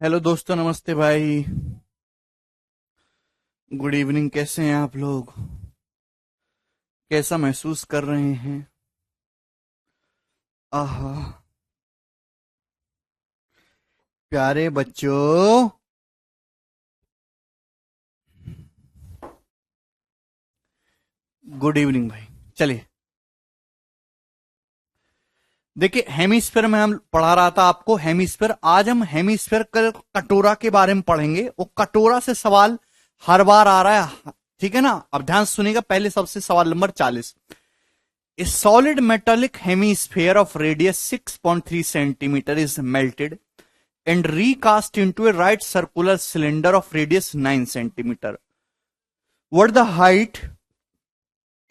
Hello दोस्तों, नमस्ते भाई। Good evening. कैसे हैं आप लोग? कैसा महसूस कर रहे हैं? आहा। प्यारे बच्चों, गुड इवनिंग भाई। चलिए, देखिए हेमिस्फेयर में हम पढ़ा रहा था आपको हेमिस्फेयर। आज हम हेमिस्फेयर कटोरा के बारे में पढ़ेंगे। वो कटोरा से सवाल हर बार आ रहा है, ठीक है ना? अब ध्यान से सुनिएगा। पहले सबसे सवाल number 40। A solid metallic hemisphere of radius 6.3 centimeter is melted and recast into a right circular cylinder of radius 9 centimeter. What the height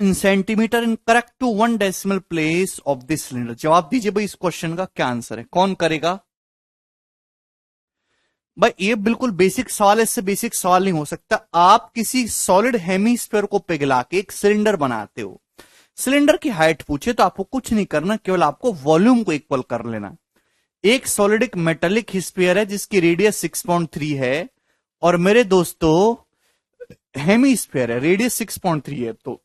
in centimeter in correct to one decimal place of this cylinder? जवाब दीजिए भाई, इस question का क्या answer है? कौन करेगा भाई? ये बिल्कुल बेसिक सवाल है, इससे बेसिक सवाल नहीं हो सकता। आप किसी सॉलिड हेमीस्फेयर को पिघला के एक सिलेंडर बनाते हो। सिलेंडर की हाइट पूछे तो आपको कुछ नहीं करना, केवल आपको वॉल्यूम को इक्वल कर लेना। एक सॉलिड एक मेटेलिक स्फीयर है जिसकी रेडियस 6.3 है, और मेरे दोस्तों हेमीस्फीयर है, रेडियस 6.3 है। तो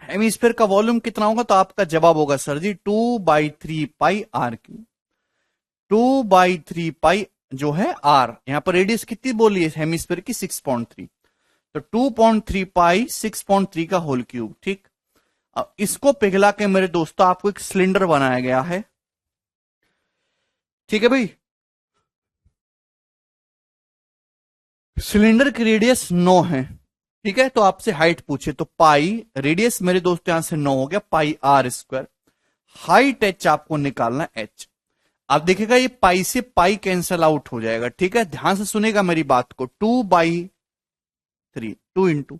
हेमीस्फीयर का वॉल्यूम कितना होगा? तो आपका जवाब होगा सर जी 2/3 पाई r क्यू। 2/3 पाई जो है आर, यहां पर रेडियस कितनी बोली है हेमीस्फीयर की? 6.3। तो 2.3 पाई 6.3 का होल क्यूब। ठीक, अब इसको पिघला के मेरे दोस्तों आपको एक सिलेंडर बनाया गया है। ठीक है भाई, सिलेंडर की रेडियस 9 है। ठीक है, तो आपसे हाइट पूछे तो पाई, रेडियस मेरे दोस्तों यहां से 9 हो गया, पाई आर स्क्वायर। हाइट एच आपको निकालना एच। अब देखिएगा ये पाई से पाई कैंसल आउट हो जाएगा। ठीक है, ध्यान से सुनेगा मेरी बात को। 2/3, 2 इंटू,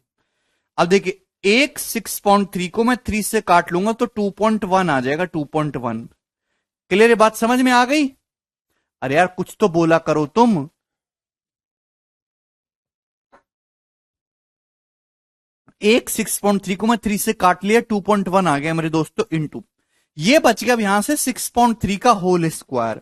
अब देखिए एक 6.3 को मैं 3 से काट लूंगा तो 2.1 आ जाएगा। 2.1 क्लियर है? बात समझ में आ गई? अरे यार कुछ तो बोला करो तुम। एक 6.3 को मैं 3 से काट लिया, 2.1 आ गया मेरे दोस्तों, इंटू ये बच गया अब यहां से 6.3 का होल स्क्वायर।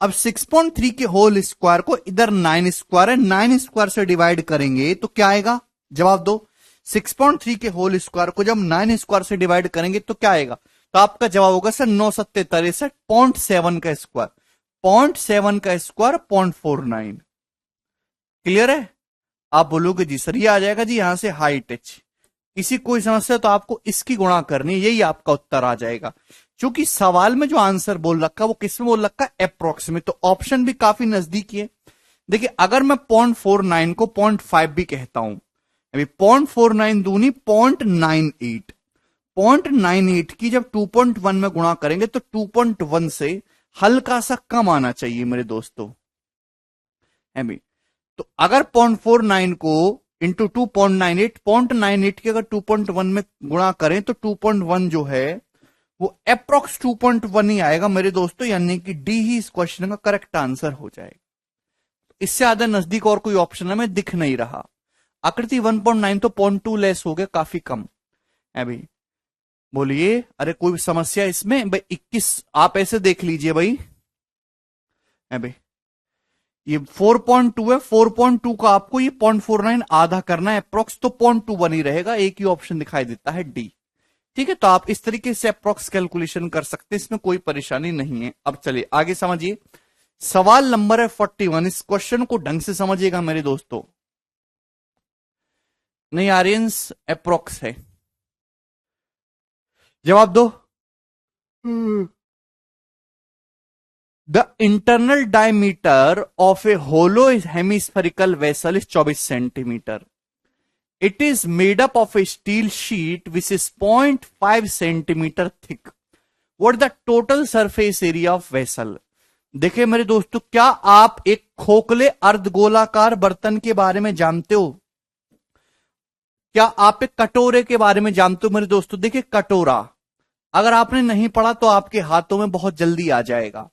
अब 6.3 के होल स्क्वायर को इधर 9 स्क्वायर है, 9 स्क्वायर से डिवाइड करेंगे तो क्या आएगा? जवाब दो। 6.3 के होल स्क्वायर को जब 9 स्क्वायर से डिवाइड करेंगे तो क्या आएगा? तो आपका जवाब होगा सर 9 सत्ते 63, 0.7 का स्क्वायर। 0.7 का स्क्वायर 0.49। क्लियर है? आप बोलोगे जी सर ये आ जाएगा जी यहां से हाइट एच। इसी कोई समस्या तो आपको इसकी गुणा करनी है, यही आपका उत्तर आ जाएगा। क्योंकि सवाल में जो आंसर बोल रखा है वो किस में बोल रखा है? अप्रोक्सीमेट। तो ऑप्शन भी काफी नजदीकी है। देखिए अगर मैं 0.49 को 0.5 भी कहता हूं, अभी 0.49 दूनी 0.98, 0.98 की जब 2.1 में गुणा करेंगे तो 2.1 से हल्का सा कम आना चाहिए मेरे दोस्तों, है भी। तो अगर 0.49 को इंटू 2.98, 0.98 के अगर 2.1 में गुणा करें तो 2.1 जो है वो अप्रोक्स 2.1 ही आएगा मेरे दोस्तों, यानी कि डी ही इस क्वेश्चन का करेक्ट आंसर हो जाएगा। इससे ज्यादा नजदीक और कोई ऑप्शन हमें दिख नहीं रहा। आकृति 1.9 तो 0.2 लेस हो गया, काफी कम है भाई। बोलिए, अरे कोई समस्या इसमें भाई? 21 आप ऐसे देख लीजिए भाई, है भाई। ये 4.2 है, 4.2 का आपको ये 0.49 आधा करना है अप्रोक्स, तो 0.21 ही रहेगा। एक ही ऑप्शन दिखाई देता है डी। ठीक है, तो आप इस तरीके से अप्रोक्स कैलकुलेशन कर सकते हैं, इसमें कोई परेशानी नहीं है। अब चलिए आगे समझिए। सवाल नंबर है 41। इस क्वेश्चन को ढंग से समझिएगा मेरे दोस्तों, नहीं आर्यंस अप्रोक्स है। जवाब दो। The internal diameter of a hollow hemispherical vessel is 24 centimeter. It is made up of a steel sheet which is 0.5 centimeter thick. What the total surface area of vessel? देखिए मेरे दोस्तों, क्या आप एक खोखले अर्धगोलाकार बर्तन के बारे में जानते हो? क्या आप एक कटोरे के बारे में जानते हो मेरे दोस्तों? देखिए कटोरा, अगर आपने नहीं पढ़ा तो आपके हाथों में बहुत जल्दी आ जाएगा।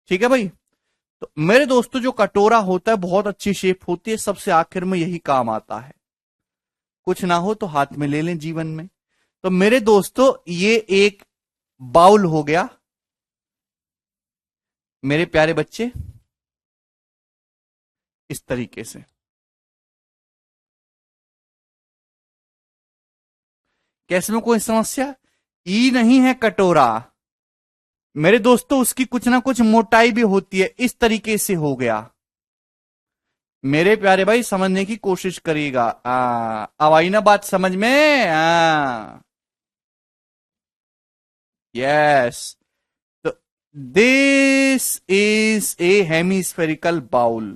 ठीक है भाई, तो मेरे दोस्तों जो कटोरा होता है बहुत अच्छी शेप होती है, सबसे आखिर में यही काम आता है। कुछ ना हो तो हाथ में ले लें जीवन में। तो मेरे दोस्तों ये एक बाउल हो गया मेरे प्यारे बच्चे, इस तरीके से। कैसे में कोई समस्या? ई नहीं है कटोरा मेरे दोस्तों, उसकी कुछ ना कुछ मोटाई भी होती है, इस तरीके से हो गया। मेरे प्यारे भाई समझने की कोशिश करिएगा। अब आई ना बात समझ में? यस। तो this is a hemispherical bowl.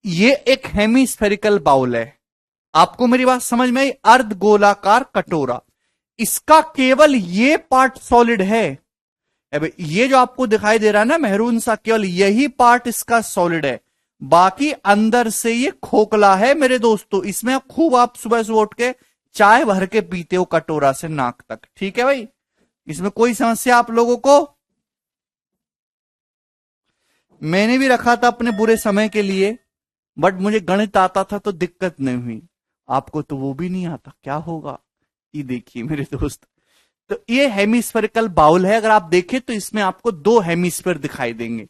ये एक हेमिस्फेरिकल बाउल है। आपको मेरी बात समझ में आई? अर्ध गोलाकार कटोरा, इसका केवल ये पार्ट सॉलिड है। अब ये जो आपको दिखाई दे रहा है ना मेहरून सा, केवल यही पार्ट इसका सॉलिड है, बाकी अंदर से ये खोखला है मेरे दोस्तों। इसमें खूब आप सुबह सुबह उठ के चाय भर के पीते हो कटोरा से नाक तक, ठीक है भाई? इसमें कोई समस्या आप लोगों को? मैंने भी रखा था अपने बुरे समय के लिए, बट मुझे गणित आता था तो दिक्कत नहीं हुई। आपको तो वो भी नहीं आता, क्या होगा? ये देखिए मेरे दोस्त, तो ये हेमिस्फेरिकल बाउल है। अगर आप देखें तो इसमें आपको दो हेमिस्फेयर दिखाई देंगे,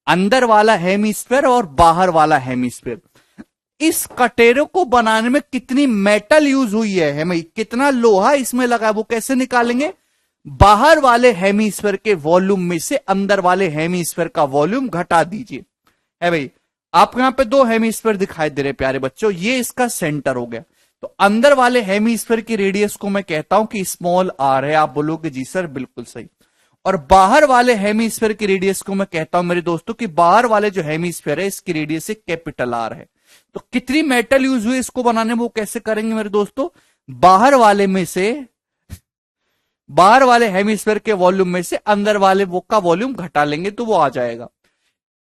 अंदर वाला हेमिस्फेयर और बाहर वाला हेमिस्फेयर। इस कटेरे को बनाने में कितनी मेटल यूज हुई है हमें, कितना लोहा इसमें लगा है, वो कैसे निकालेंगे? बाहर वाले हेमिस्फेयर के वॉल्यूम में से अंदर वाले हेमिस्फेयर का वॉल्यूम घटा दीजिए। है भाई, आपको यहां पे दो हेमिस्फेयर दिखाई दे रहे प्यारे बच्चों, ये इसका सेंटर हो गया। तो अंदर वाले हेमिस्फेयर की रेडियस को मैं कहता हूं कि स्मॉल आर है। आप बोलोगे जी सर बिल्कुल सही। और बाहर वाले हेमिस्फेयर की रेडियस को मैं कहता हूं मेरे दोस्तों कि बाहर वाले जो हेमिस्फेयर है इसकी रेडियस कैपिटल आर है। तो कितनी मेटल यूज हुई इसको बनाने में, वो कैसे करेंगे मेरे दोस्तों? बाहर वाले में से, बाहर वाले हेमिस्फेयर के वॉल्यूम में से अंदर वाले वो का वॉल्यूम घटा लेंगे तो वो आ जाएगा।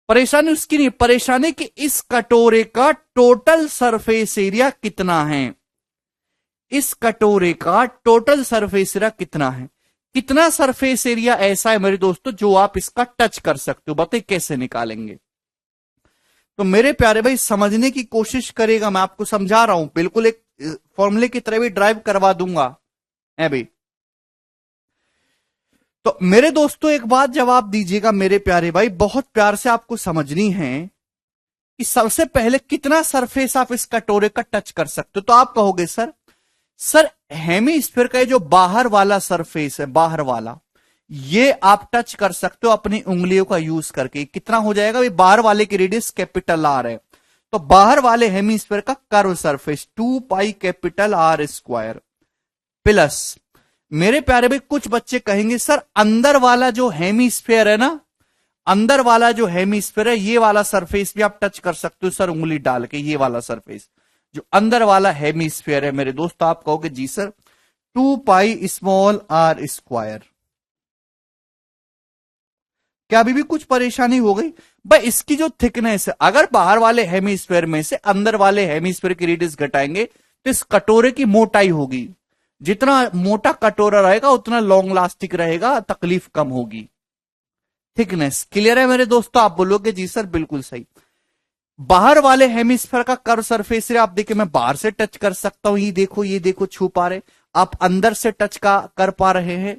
परेशानी उसकी नहीं, परेशानी कि इस कटोरे का टोटल सरफेस एरिया कितना है। इस कटोरे का टोटल सरफेस एरिया कितना है? कितना सरफेस एरिया ऐसा है मेरे दोस्तों जो आप इसका टच कर सकते हो? बताइए कैसे निकालेंगे? तो मेरे प्यारे भाई समझने की कोशिश करेगा, मैं आपको समझा रहा हूं, बिल्कुल एक फॉर्मूले की तरह भी ड्राइव करवा दूंगा है भाई। तो मेरे दोस्तों एक बात जवाब दीजिएगा मेरे प्यारे भाई, बहुत प्यार से आपको समझनी है कि सबसे पहले कितना सरफेस आप इस कटोरे का टच कर सकते हो। तो आप कहोगे सर हेमिस्फीयर का जो बाहर वाला सरफेस है, बाहर वाला, ये आप टच कर सकते हो अपनी उंगलियों का यूज करके। कितना हो जाएगा भाई? बाहर वाले की रेडियस कैपिटल आर है, तो बाहर वाले हेमिस्फीयर का कर्व सरफेस 2 पाई कैपिटल आर स्क्वायर प्लस, मेरे प्यारे भाई कुछ बच्चे कहेंगे सर अंदर वाला जो हेमिस्फीयर है ना, अंदर वाला जो हेमिस्फीयर है ये वाला सरफेस भी आप टच कर सकते हो सर उंगली डाल के। ये वाला सरफेस जो अंदर वाला हेमिस्फीयर है मेरे दोस्त, आप कहोगे जी sir 2 pi small r square. क्या अभी भी कुछ परेशानी हो गई भाई? इसकी जो थिकनेस है, अगर बाहर वाले हेमिस्फीयर में से अंदर वाले हेमिस्फीयर की रेडियस घटाएंगे तो इस कटोरे की मोटाई होगी। जितना मोटा कटोरा रहेगा उतना लॉन्ग लास्टिक रहेगा, तकलीफ कम होगी। थिकनेस क्लियर है मेरे दोस्तों? आप बोलोगे जी सर बिल्कुल सही। बाहर वाले हेमिस्फीयर का कर्व सरफेस है, आप देखिए मैं बाहर से टच कर सकता हूं, ये देखो छू पा रहे। आप अंदर से टच का कर पा रहे हैं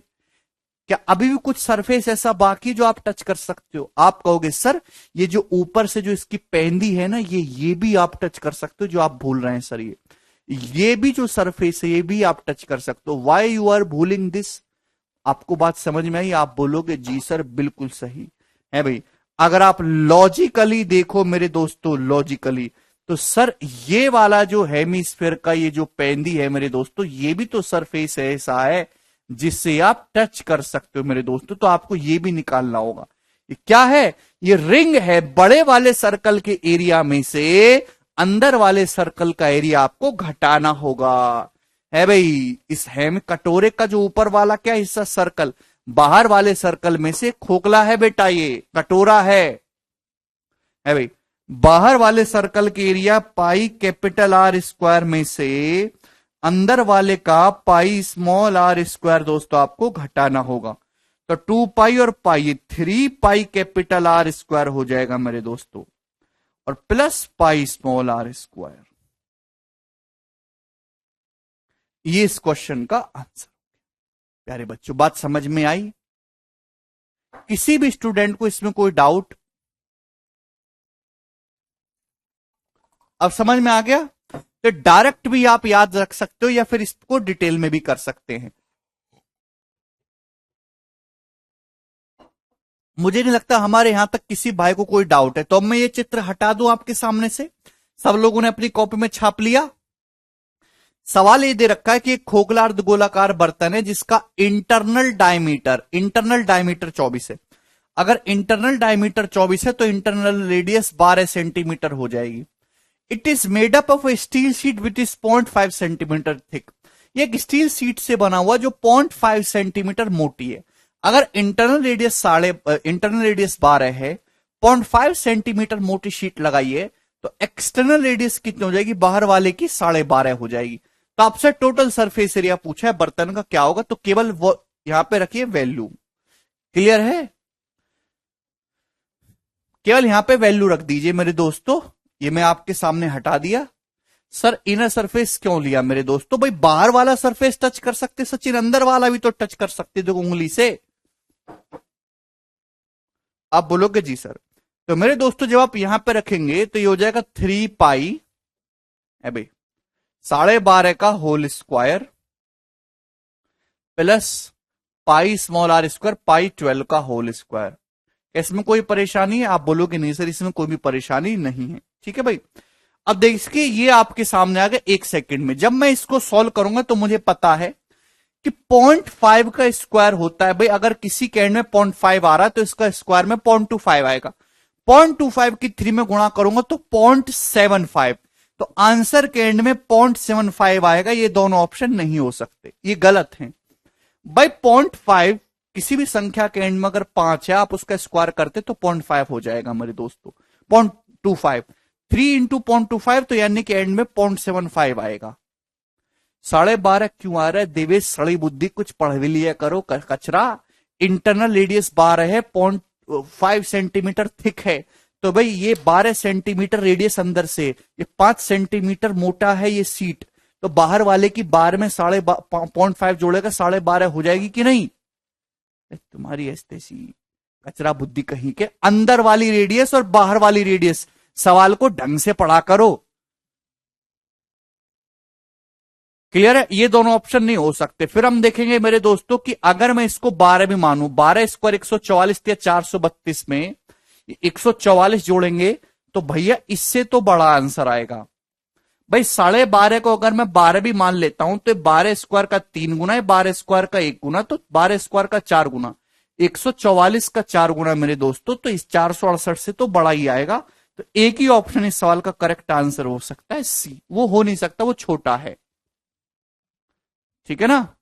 क्या? अभी भी कुछ सरफेस ऐसा बाकी जो आप टच कर सकते हो? आप कहोगे सर ये जो ऊपर से जो इसकी पेंदी है ना, ये भी आप टच कर सकते हो, जो आप भूल रहे हैं सर। ये भी जो सरफेस है ये भी आप टच कर सकते हो। वाई यू आर भूलिंग दिस? आपको बात समझ में आई? आप बोलोगे जी सर बिल्कुल सही है भाई। अगर आप लॉजिकली देखो मेरे दोस्तों, लॉजिकली, तो सर ये वाला जो हेमिस्फीयर का ये जो पेंदी है मेरे दोस्तों, ये भी तो सरफेस ऐसा है जिससे आप टच कर सकते हो मेरे दोस्तों। तो आपको ये भी निकालना होगा। ये क्या है? ये रिंग है। बड़े वाले सर्कल के एरिया में से अंदर वाले सर्कल का एरिया आपको घटाना होगा है भाई। इस हेम कटोरे का जो ऊपर वाला क्या हिस्सा, सर्कल, बाहर वाले सर्कल में से खोखला है बेटा, ये कटोरा है भाई। बाहर वाले सर्कल के area pi capital R square में से अंदर वाले का पाई स्मॉल आर स्क्वायर दोस्तों आपको घटाना होगा। तो 2 पाई और pi 3 pi capital R square हो जाएगा मेरे दोस्तों, और plus pi small r square. ये इस क्वेश्चन का आंसर। प्यारे बच्चों, बात समझ में आई? किसी भी स्टूडेंट को इसमें कोई डाउट? अब समझ में आ गया? तो डायरेक्ट भी आप याद रख सकते हो या फिर इसको डिटेल में भी कर सकते हैं। मुझे नहीं लगता हमारे यहां तक किसी भाई को कोई डाउट है। तो अब मैं ये चित्र हटा दूं आपके सामने से। सब लोगों ने अपनी कॉपी में छाप लिया। सवाल ये दे रखा है कि एक खोखला अर्धगोलाकार बर्तन है जिसका इंटरनल डायमीटर 24 है। अगर इंटरनल डायमीटर 24 है तो इंटरनल रेडियस 12 सेंटीमीटर हो जाएगी। It is made up of A steel sheet which is 0.5 centimetre thick. ये एक स्टील शीट से बना हुआ जो 0.5 सेंटीमीटर मोटी है। अगर इंटरनल रेडियस 12 है, 0.5 सेंटीमीटर मोटी शीट लगाइए तो एक्सटर्नल रेडियस कितनी हो जाएगी? बाहर वाले की 12.5 हो जाएगी। तो आपसे टोटल सरफेस एरिया पूछा है बर्तन का, क्या होगा? तो केवल वो यहां पे रखिए वैल्यू। क्लियर है? केवल यहां पे वैल्यू रख दीजिए मेरे दोस्तों। ये मैं आपके सामने हटा दिया। सर इनर सरफेस क्यों लिया मेरे दोस्तों? भाई बाहर वाला सरफेस टच कर सकते सचिन, अंदर वाला भी तो टच कर सकते देखो उंगली से। आप बोलोगे जी सर। तो मेरे दोस्तों जब आप यहां पे रखेंगे तो ये हो जाएगा 3 पाई है भाई 12.5 का whole square plus pi small r square pi 12 का होल स्क्वायर। इसमें कोई परेशानी है? आप बोलोगे नहीं सर इसमें कोई भी परेशानी नहीं है। ठीक है भाई। अब देखिए ये आपके सामने आ गया 1 सेकंड में। जब मैं इसको सॉल्व करूंगा तो मुझे पता है कि 0.5 का स्क्वायर होता है भाई। अगर किसी के एंड में 0.5 आ रहा है तो इसका स्क्वायर में 0.25 आएगा। 0.25 की 3 में गुणा करूंगा तो 0.75। तो आंसर के एंड में 0.75 आएगा। ये दोनों ऑप्शन नहीं हो सकते, ये गलत है भाई। 0.5 किसी भी संख्या के एंड में अगर 5 है, आप उसका स्क्वायर करते तो 0.5 हो जाएगा मेरे दोस्तों। 0.25 3 इंटू 0.25 तो यानी कि एंड में 0.75 आएगा। 12.5 क्यों आ रहा है? देवेश सड़ी बुद्धि, कुछ पढ़ भी लिया करो कचरा। इंटरनल रेडियस 12 है, 0.5 सेंटीमीटर थिक है। तो भाई ये 12 सेंटीमीटर रेडियस अंदर से, ये 5 सेंटीमीटर मोटा है ये सीट। तो बाहर वाले की 12 में 0.5 जोड़ेगा 12.5 हो जाएगी कि नहीं? तुम्हारी ऐसी कचरा बुद्धि कहीं के। अंदर वाली रेडियस और बाहर वाली रेडियस, सवाल को ढंग से पढ़ा करो। क्लियर है? ये दोनों ऑप्शन नहीं हो सकते। फिर हम देखेंगे मेरे दोस्तों कि अगर मैं इसको 12 भी मानूं, 12 स्क्वायर 144 या 432 में 144 जोड़ेंगे तो भैया इससे तो बड़ा आंसर आएगा भाई। 12.5 को अगर मैं 12 भी मान लेता हूं तो 12 स्क्वायर का 3 गुना है, 12 स्क्वायर का 1 गुना, तो 12 स्क्वायर का 4 गुना, 144 का 4 गुना मेरे दोस्तों, तो इस 468 से तो बड़ा ही आएगा। तो एक ही ऑप्शन इस सवाल का करेक्ट आंसर हो सकता है सी। वो हो नहीं सकता, वो छोटा है। ठीक है ना?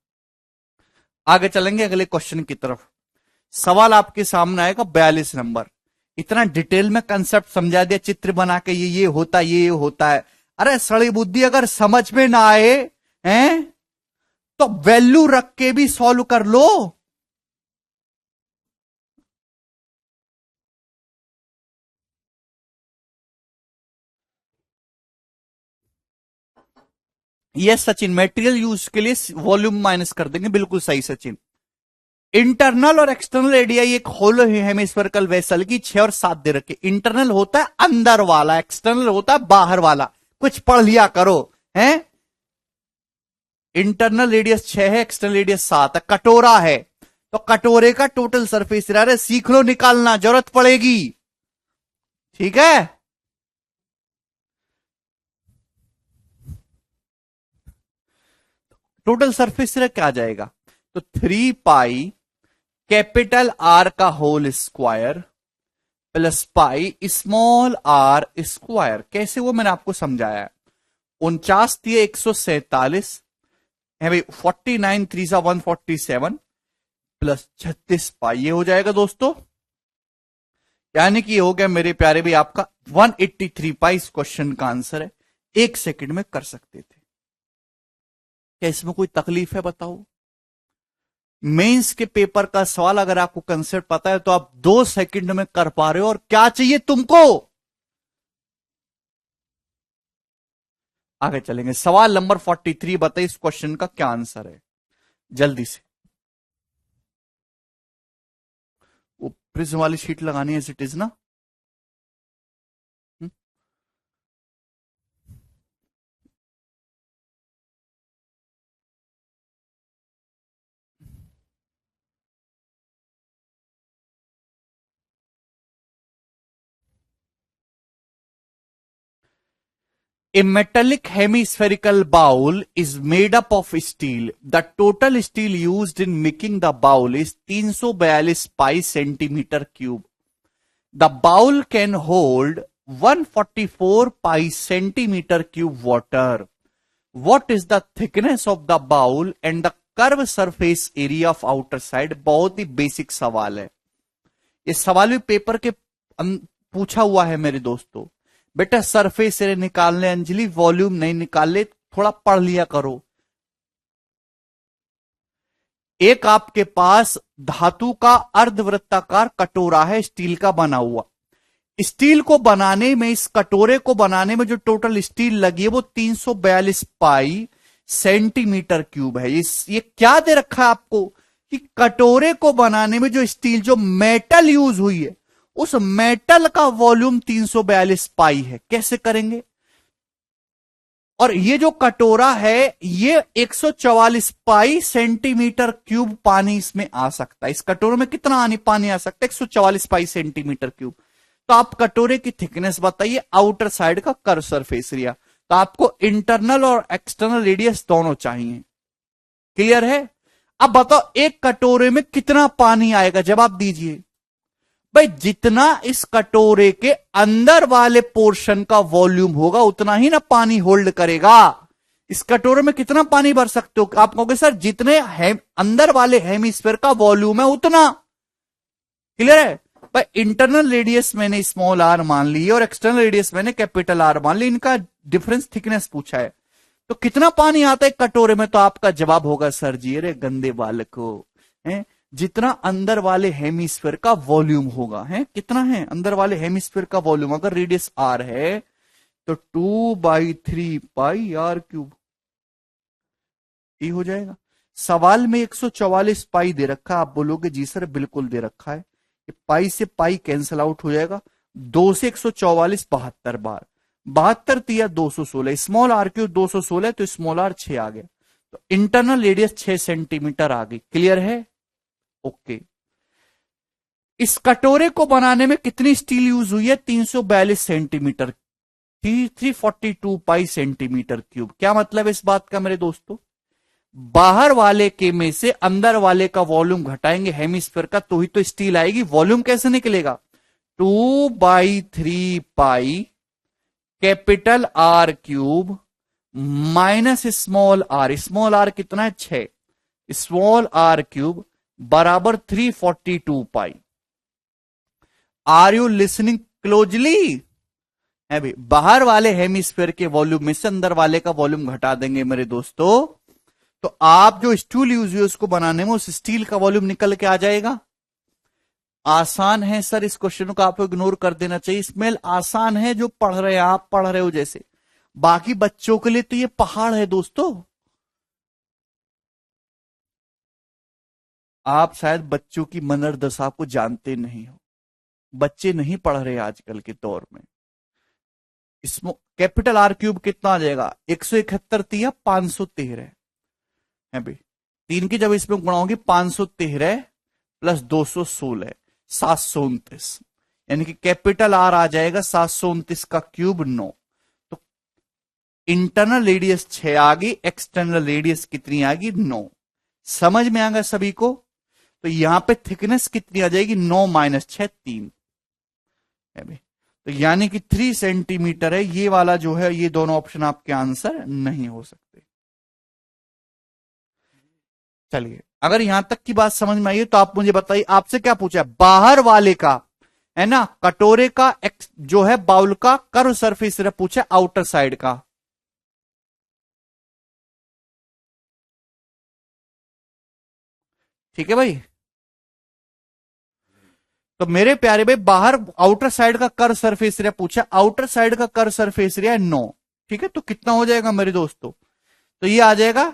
आगे चलेंगे अगले क्वेश्चन की तरफ। सवाल आपके सामने आएगा 42 नंबर। इतना डिटेल में कंसेप्ट समझा दिया, चित्र बना के ये होता है, ये होता है। अरे सड़ी बुद्धि, अगर समझ में ना आए हैं तो वैल्यू रख के भी सॉल्व कर लो। यस सचिन, मेटेरियल यूज के लिए वॉल्यूम माइनस कर देंगे, बिल्कुल सही सचिन। इंटरनल और एक्सटर्नल एरिया एक होलो हेमिस्फेरिकल वेसल की 6 और 7 दे रखे। इंटरनल होता है अंदर वाला, एक्सटर्नल होता है बाहर वाला। कुछ पढ़ लिया करो हैं। इंटरनल रेडियस 6 है, एक्सटर्नल रेडियस 7 है। कटोरा है तो कटोरे का टोटल सरफेस एरिया सीख लो निकालना, जरूरत पड़ेगी। ठीक है? टोटल सरफेस एरिया क्या आ जाएगा? तो 3 पाई कैपिटल आर का whole square plus pi small r square. कैसे? वो मैंने आपको समझाया। 49 दिए 147 है भाई, 49 3 सा 147 प्लस 36 पाई, ये हो जाएगा दोस्तों। यानी कि हो गया मेरे प्यारे भी आपका 183 पाई। इस क्वेश्चन का आंसर है। 1 सेकंड में कर सकते थे। क्या इसमें कोई तकलीफ है बताओ? मेंस के पेपर का सवाल अगर आपको कंसेप्ट पता है तो आप 2 सेकंड में कर पा रहे हो। और क्या चाहिए तुमको? आगे चलेंगे। सवाल नंबर 43 बताइए इस क्वेश्चन का क्या आंसर है, जल्दी से। वो प्रिज्म वाली शीट लगानी है एज इट इज ना। A metallic hemispherical bowl is made up of steel. The total steel used in making the bowl is 342 pi centimeter cube. The bowl can hold 144 pi centimeter cube water. What is the thickness of the bowl and the curved surface area of outer side? बहुत ही basic सवाल है। ये सवाल भी paper के पूछा हुआ है मेरे दोस्तों। बेटा सरफेस एरिया निकालने अंजलि, वॉल्यूम नहीं निकाले, थोड़ा पढ़ लिया करो। एक आपके पास धातु का अर्धवृत्ताकार कटोरा है, स्टील का बना हुआ। स्टील को बनाने में, इस कटोरे को बनाने में जो टोटल स्टील लगी है वो 342 पाई सेंटीमीटर क्यूब है। ये क्या दे रखा है आपको कि कटोरे को बनाने में जो स्टील, जो मेटल यूज हुई है, उस मेटल का वॉल्यूम 342 पाई है। कैसे करेंगे? और ये जो कटोरा है ये 144 पाई सेंटीमीटर क्यूब पानी इसमें आ सकता है। इस कटोरे में कितना पानी आ सकता है? 144 पाई सेंटीमीटर क्यूब। तो आप कटोरे की थिकनेस बताइए, आउटर साइड का कर्व सरफेस एरिया। तो आपको इंटरनल और एक्सटर्नल रेडियस दोनों चाहिए। क्लियर है? अब बताओ एक कटोरे में कितना पानी आएगा? जवाब दीजिए भाई। जितना इस कटोरे के अंदर वाले पोर्शन का वॉल्यूम होगा उतना ही ना पानी होल्ड करेगा। इस कटोरे में कितना पानी भर सकते हो? आप कहोगे सर जितने अंदर वाले हेमिस्फीयर का वॉल्यूम है उतना। क्लियर है भाई? इंटरनल रेडियस मैंने स्मॉल आर मान ली और एक्सटर्नल रेडियस मैंने कैपिटल आर मान ली। इनका डिफरेंस थिकनेस पूछा है तो कितना पानी आता है कटोरे में? तो आपका जवाब होगा सर जी, अरे गंदे बालको, है जितना अंदर वाले हेमिस्फीयर का वॉल्यूम होगा। है कितना है अंदर वाले हेमिस्फीयर का वॉल्यूम? अगर रेडियस आर है तो 2/3 पाई आर क्यूब ये हो जाएगा। सवाल में 144 पाई दे रखा है। आप बोलोगे जी सर बिल्कुल दे रखा है। पाई से पाई कैंसिल आउट हो जाएगा। 2 से 144 72 बार, 72 तिया 216। स्मॉल आर क्यूब 216 तो स्मॉल आर 6 आ गया। तो इंटरनल रेडियस 6 सेंटीमीटर आ गई। क्लियर है? ओके। इस कटोरे को बनाने में कितनी स्टील यूज हुई है? 342 सेंटीमीटर, 342 पाई सेंटीमीटर क्यूब। क्या मतलब है इस बात का मेरे दोस्तों? बाहर वाले के में से अंदर वाले का वॉल्यूम घटाएंगे हेमिस्फीयर का तो ही तो स्टील आएगी। वॉल्यूम कैसे निकलेगा? 2/3 pi capital r cube minus small r. Small r कितना है? 6। स्मॉल आर क्यूब बराबर 342 pi. Are you listening closely? है भाई, बाहर वाले हेमिस्फीयर के वॉल्यूम में से अंदर वाले का वॉल्यूम घटा देंगे मेरे दोस्तों, तो आप जो स्टूल यूज हुई उसको बनाने में उस स्टील का वॉल्यूम निकल के आ जाएगा। आसान है सर, इस क्वेश्चन को आपको इग्नोर कर देना चाहिए। इसमें आसान है, जो पढ़ रहे हैं आप पढ़ रहे हो जैसे, बाकी बच्चों के लिए तो ये पहाड़ है दोस्तों। आप शायद बच्चों की मनोदशा को जानते नहीं हो। बच्चे नहीं पढ़ रहे आजकल के दौर में। इसमें कैपिटल आर क्यूब कितना आ जाएगा? 171 तिया 513 है भाई। 3 की जब इसमें गुणा होगी 513 प्लस 216 729, यानी कि कैपिटल आर आ जाएगा 729 का क्यूब 9। तो इंटरनल रेडियस 6 आ गई, एक्सटर्नल रेडियस कितनी आ गई? 9। समझ में आ गया सभी को? तो यहां पे थिकनेस कितनी आ जाएगी? 9 - 6 3 है भाई। तो यानी कि 3 सेंटीमीटर है। ये वाला जो है, ये दोनों ऑप्शन आपके आंसर नहीं हो सकते। चलिए, अगर यहां तक की बात समझ में आई तो आप मुझे बताइए, आपसे क्या पूछा? बाहर वाले का है ना, कटोरे का जो है बाउल का कर्व सरफेस पूछा, आउटर साइड का। ठीक है भाई। तो मेरे प्यारे भाई, बाहर आउटर साइड का कर्व सरफेस एरिया पूछा, आउटर साइड का कर्व सरफेस एरिया 9। ठीक है, तो कितना हो जाएगा मेरे दोस्तों? तो ये आ जाएगा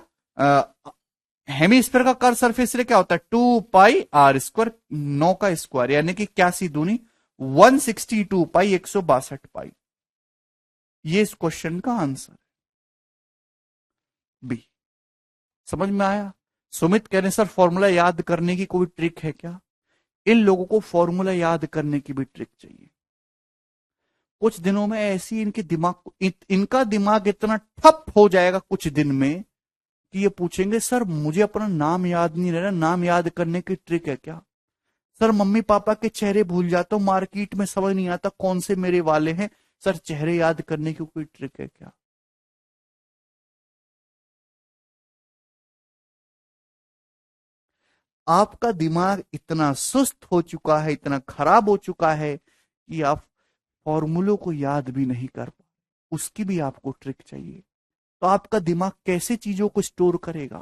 हेमिस्फीयर का कर्व सरफेस एरिया क्या होता है? 2 पाई r² 9 का स्क्वायर, यानी कि क्या सी दूनी 162 पाई 162 पाई। ये इस क्वेश्चन का आंसर बी। समझ में आया? सुमित कह रहे सर फॉर्मूला याद करने की कोई ट्रिक है क्या? इन लोगों को फॉर्मूला याद करने की भी ट्रिक चाहिए। कुछ दिनों में ऐसी इनके दिमाग इनका दिमाग इतना ठप हो जाएगा कुछ दिन में कि ये पूछेंगे सर मुझे अपना नाम याद नहीं रह रहा, नाम याद करने की ट्रिक है क्या? सर मम्मी पापा के चेहरे भूल जाता हूं, मार्केट में समझ नहीं आता कौन से मेरे वाले हैं, सर चेहरे याद करने की कोई ट्रिक है क्या? आपका दिमाग इतना सुस्त हो चुका है, इतना खराब हो चुका है कि आप फॉर्मूलों को याद भी नहीं कर पा, उसकी भी आपको ट्रिक चाहिए। तो आपका दिमाग कैसे चीजों को स्टोर करेगा?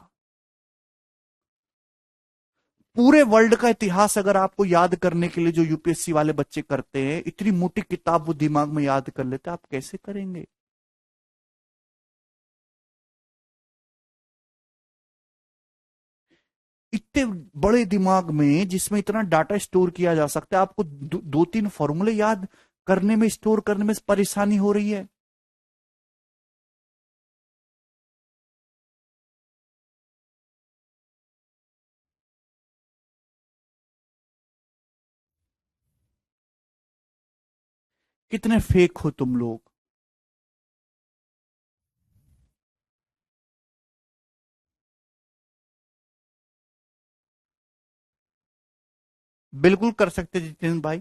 पूरे वर्ल्ड का इतिहास अगर आपको याद करने के लिए जो यूपीएससी वाले बच्चे करते हैं, इतनी मोटी किताब वो दिमाग में याद कर लेते, आप कैसे करेंगे? इतने बड़े दिमाग में जिसमें इतना डाटा स्टोर किया जा सकता है, आपको दो तीन फॉर्मूले याद करने में, स्टोर करने में परेशानी हो रही है। कितने फेक हो तुम लोग। बिल्कुल कर सकते जितेंद्र भाई।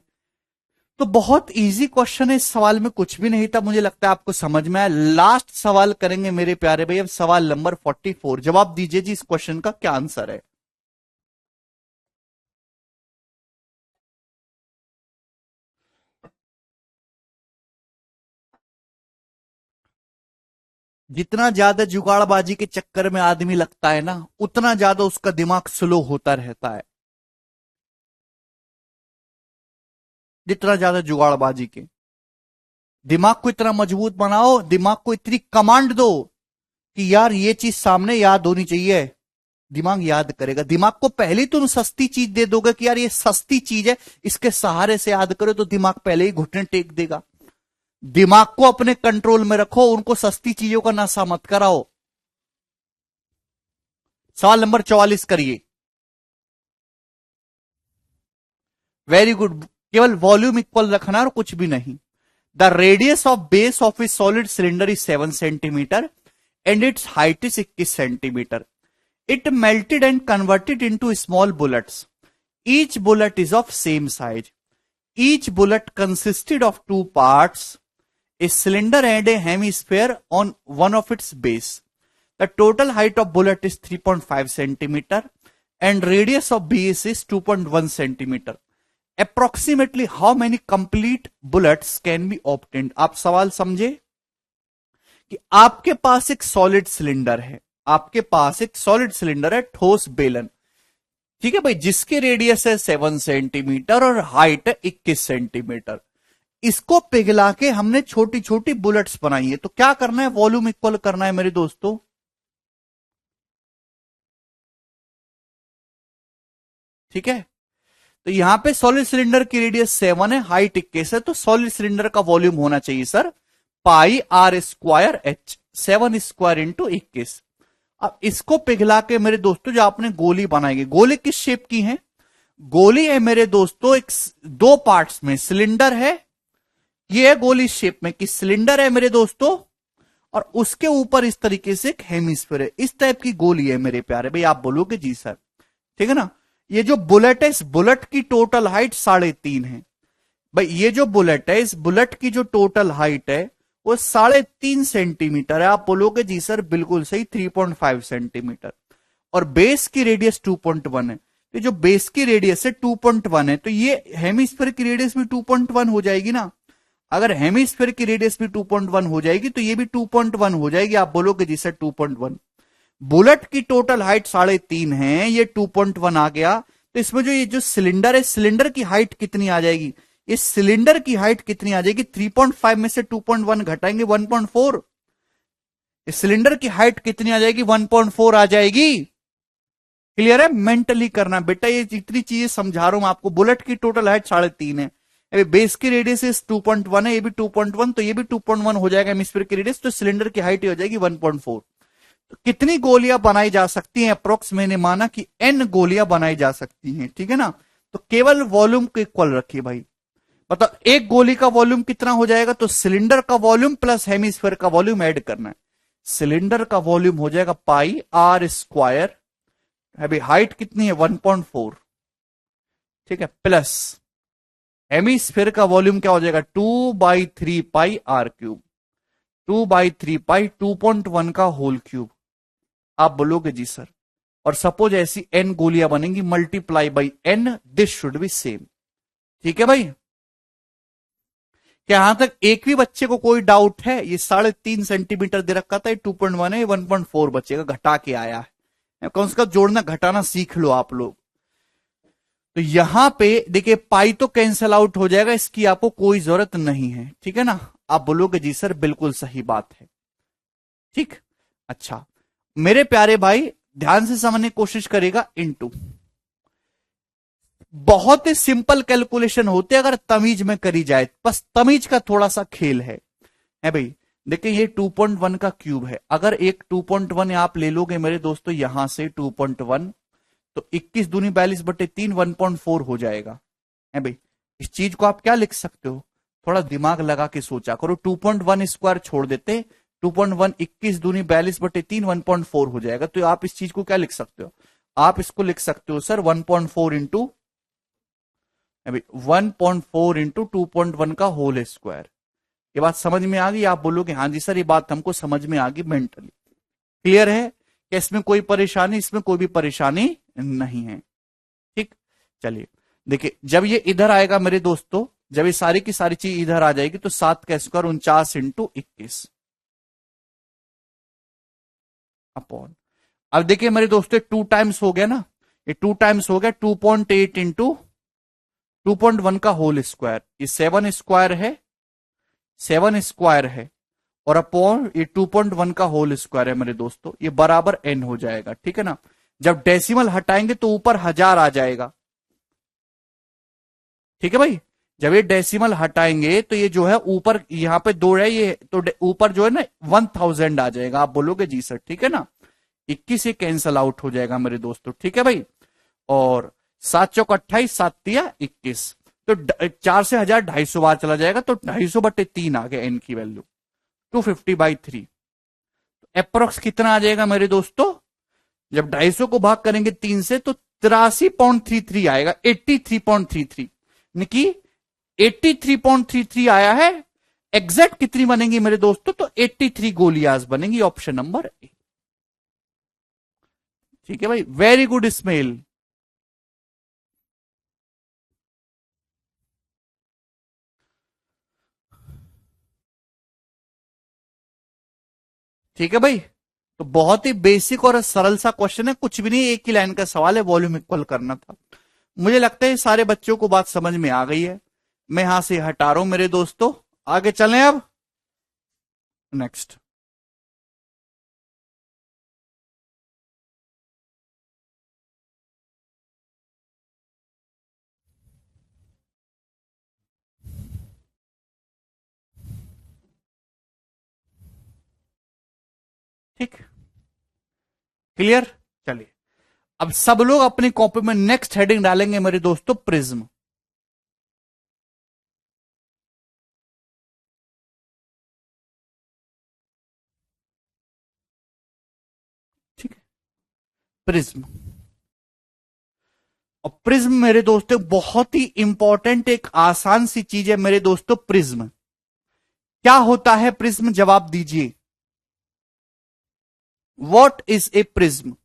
तो बहुत इजी क्वेश्चन है, इस सवाल में कुछ भी नहीं था, मुझे लगता है आपको समझ में आया। लास्ट सवाल करेंगे मेरे प्यारे भाई, अब सवाल नंबर 44। जवाब दीजिए जी, इस क्वेश्चन का क्या आंसर है? जितना ज्यादा जुगाड़बाजी के चक्कर में आदमी लगता है ना, उतना ज्यादा उसका दिमाग स्लो होता रहता है। जितना ज्यादा जुगाड़बाजी के, दिमाग को इतना मजबूत बनाओ, दिमाग को इतनी कमांड दो कि यार ये चीज सामने याद होनी चाहिए, दिमाग याद करेगा। दिमाग को पहले तुम सस्ती चीज दे दोगे कि यार ये सस्ती चीज है, इसके सहारे से याद करो, तो दिमाग पहले ही घुटने टेक देगा। दिमाग को अपने कंट्रोल में रखो, उनको सस्ती चीजों का नशा मत कराओ। सवाल नंबर 44 करिए। वेरी गुड, केवल वॉल्यूम इक्वल रखना और कुछ भी नहीं। The radius of base of A solid cylinder is 7 centimetre and it's height is 21 centimetre. It melted and converted into small bullets. Each bullet is of same size. Each bullet consisted of two parts, a cylinder and a hemisphere on one of its base. The total height of bullet is 3.5 centimeter and radius of base is 2.1 centimeter. Approximately how many complete bullets can be obtained? आप सवाल समझे कि आपके पास एक solid cylinder है, आपके पास एक solid cylinder है, ठोस बेलन, ठीक है भाई, जिसकी रेडियस है 7 सेंटीमीटर और हाइट है 21 सेंटीमीटर। इसको पिघला के हमने छोटी छोटी बुलेट्स बनाई है। तो क्या करना है? वॉल्यूम इक्वल करना है मेरे दोस्तों। ठीक है, तो यहां पे सॉलिड सिलेंडर की रेडियस 7 है, हाइट 21 है, तो सॉलिड सिलेंडर का वॉल्यूम होना चाहिए sir pi r square h, 7 square into 21। अब इसको पिघला के मेरे दोस्तों जो आपने गोली बनाएगी, गोली किस शेप की है? गोली है मेरे दोस्तों एक दो पार्ट्स में, सिलेंडर है, ये है गोली शेप में कि सिलेंडर है मेरे दोस्तों, और उसके ऊपर इस तरीके से एक हेमिस्फीयर है। इस टाइप की गोली है मेरे प्यारे भाई। आप बोलोगे जी सर, ठीक है ना। ये जो बुलेट है, इस बुलेट की टोटल हाइट 3.5 है भाई। ये जो बुलेट है, इस बुलेट की जो टोटल हाइट है वो 3.5 सेंटीमीटर है। आप बोलोगे जी सर बिल्कुल सही, 3.5 सेंटीमीटर। और बेस की रेडियस 2.1 है। तो जो बेस की रेडियस है 2.1 है, तो ये हेमिस्फीयर की रेडियस भी 2.1 हो जाएगी ना। अगर हेमिस्फीयर की रेडियस भी 2.1 हो जाएगी तो ये भी 2.1 हो जाएगी। आप बोलोगे जी सर 2.1। बुलेट की टोटल हाइट 3.5 है, ये 2.1 आ गया। तो इसमें जो ये जो सिलेंडर है, सिलेंडर की हाइट कितनी आ जाएगी? इस सिलेंडर की हाइट कितनी आ जाएगी? 3.5 में से 2.1 घटाएंगे 1.4। इस सिलेंडर की हाइट कितनी आ जाएगी? 1.4 आ जाएगी। क्लियर है? मेंटली करना बेटा, ये जितनी चीजें समझा रहा हूं आपको। बुलेट की टोटल हाइट 3.5 है, अभी बेस की रेडियस 2.1 है, ये भी 2.1, तो ये भी 2.1 हो जाएगा हेमिस्फीयर की रेडियस, तो सिलेंडर की हाइट हो जाएगी 1.4। तो कितनी गोलियां बनाई जा सकती हैं? अप्रोक्स मैंने माना कि n गोलियां बनाई जा सकती हैं, ठीक है ना। तो केवल वॉल्यूम को इक्वल रखिए भाई। मतलब एक गोली का वॉल्यूम कितना हो जाएगा? तो सिलेंडर का वॉल्यूम प्लस हेमिस्फीयर का वॉल्यूम ऐड करना है। सिलेंडर का वॉल्यूम हो जाएगा पाई आर स्क्वायर, अभी हाइट कितनी है 1.4, ठीक है, प्लस हेमिस्फीयर का वॉल्यूम क्या हो जाएगा 2/3 पाई आर क्यूब, 2/3 पाई 2.1 का होल क्यूब। आप बोलोगे जी सर, और सपोज ऐसी n गोलियां बनेंगी, multiply by n, this should be same. ठीक है भाई, क्या यहां तक एक भी बच्चे को कोई डाउट है? ये 3.5 सेंटीमीटर दे रखा था, ये 2.1 है, 1.4 बचेगा, घटा के आया है। कम से कम जोड़ना घटाना सीख लो आप लोग। तो यहां पे देखिए पाई तो कैंसल आउट हो जाएगा, इसकी आपको कोई जरूरत नहीं है, ठीक है ना। आप बोलोगे जी सर बिल्कुल सही बात है, ठीक। अच्छा मेरे प्यारे भाई, ध्यान से समझने की कोशिश करेगा। इनटू बहुत ही सिंपल कैलकुलेशन होते अगर तमीज में करी जाए, बस तमीज का थोड़ा सा खेल है भाई। देखिए ये 2.1 का क्यूब है, अगर एक 2.1 आप ले लोगे मेरे दोस्तों यहां से 2.1, तो 21 दूनी 42/3 1.4 हो जाएगा, है भाई। इस चीज को आप क्या लिख सकते हो? थोड़ा दिमाग लगा के सोचा करो। 2.1 स्क्वायर छोड़ देते, 2.1 21 दूनी 42/3 1.4 हो जाएगा। तो आप इस चीज को क्या लिख सकते हो? आप इसको लिख सकते हो सर 1.4 इंटू 1.4 इंटू 2.1 का होल स्क्वायर। ये बात समझ में आ गई? आप बोलोगे हाँ जी सर ये बात हमको समझ में आ गई मेंटली। क्लियर है कि इसमें कोई परेशानी? इसमें कोई भी परेशानी नहीं है, ठीक। चलिए देखिए, जब ये इधर आएगा मेरे दोस्तों, जब ये सारी की सारी चीज इधर आ जाएगी, तो 7 का स्क्वायर 49 इंटू 21 अपॉन, अब देखिए मेरे दोस्तों 2 टाइम्स हो गया ना, ये 2 टाइम्स हो गया 2.8 इंटू 2.1 का होल स्क्वायर, ये 7 स्क्वायर है, 7 स्क्वायर है, और अपॉन ये 2.1 का होल स्क्वायर है मेरे दोस्तों, ये बराबर n हो जाएगा, ठीक है ना। जब डेसिमल हटाएंगे तो ऊपर 1000 आ जाएगा, ठीक है भाई। जब ये डेसिमल हटाएंगे तो ये जो है ऊपर यहां पे 2 है, ये तो ऊपर जो है ना 1000 आ जाएगा। आप बोलोगे जी सर, ठीक है ना। 21 से कैंसल आउट हो जाएगा मेरे दोस्तों, ठीक है भाई। और 7 चौक 28, 7 तिया 21, तो 4 से 1000 250 बार चला जाएगा, तो 250/3 आ गया एन की वैल्यू 250/3। अप्रोक्स कितना आ जाएगा मेरे दोस्तों? जब 250 को भाग करेंगे 3 से तो 83.33 आएगा, 83.33, यानी 83.33 आया है। एग्जैक्ट कितनी बनेंगी मेरे दोस्तों? तो 83 गोलियाज बनेंगी, ऑप्शन नंबर ए। ठीक है भाई, वेरी गुड स्मेल। ठीक है भाई, तो बहुत ही बेसिक और सरल सा क्वेश्चन है, कुछ भी नहीं, एक ही लाइन का सवाल है, वॉल्यूम इक्वल करना था। मुझे लगता है सारे बच्चों को बात समझ में आ गई है। मैं यहां से हटा रहा हूं मेरे दोस्तों, आगे चलें अब नेक्स्ट। ठीक, क्लियर। चलिए अब सब लोग अपनी कॉपी में नेक्स्ट हेडिंग डालेंगे मेरे दोस्तों, प्रिज्म। ठीक है, प्रिज्म। और प्रिज्म मेरे दोस्तों बहुत ही इंपॉर्टेंट एक आसान सी चीज है मेरे दोस्तों, प्रिज्म। क्या होता है प्रिज्म? जवाब दीजिए। What is a prism?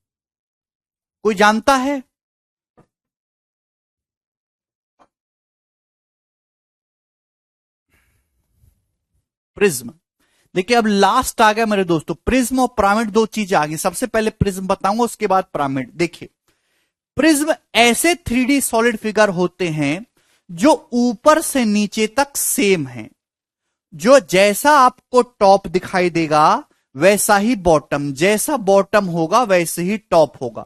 कोई जानता है? प्रिज्म, देखिए अब लास्ट आ गया मेरे दोस्तों, प्रिज्म और पिरामिड, दो चीजें आ गई। सबसे पहले प्रिज्म बताऊंगा, उसके बाद पिरामिड। देखिए प्रिज्म ऐसे 3D सॉलिड फिगर होते हैं जो ऊपर से नीचे तक सेम है, जो जैसा आपको टॉप दिखाई देगा वैसा ही बॉटम, जैसा बॉटम होगा वैसे ही टॉप होगा।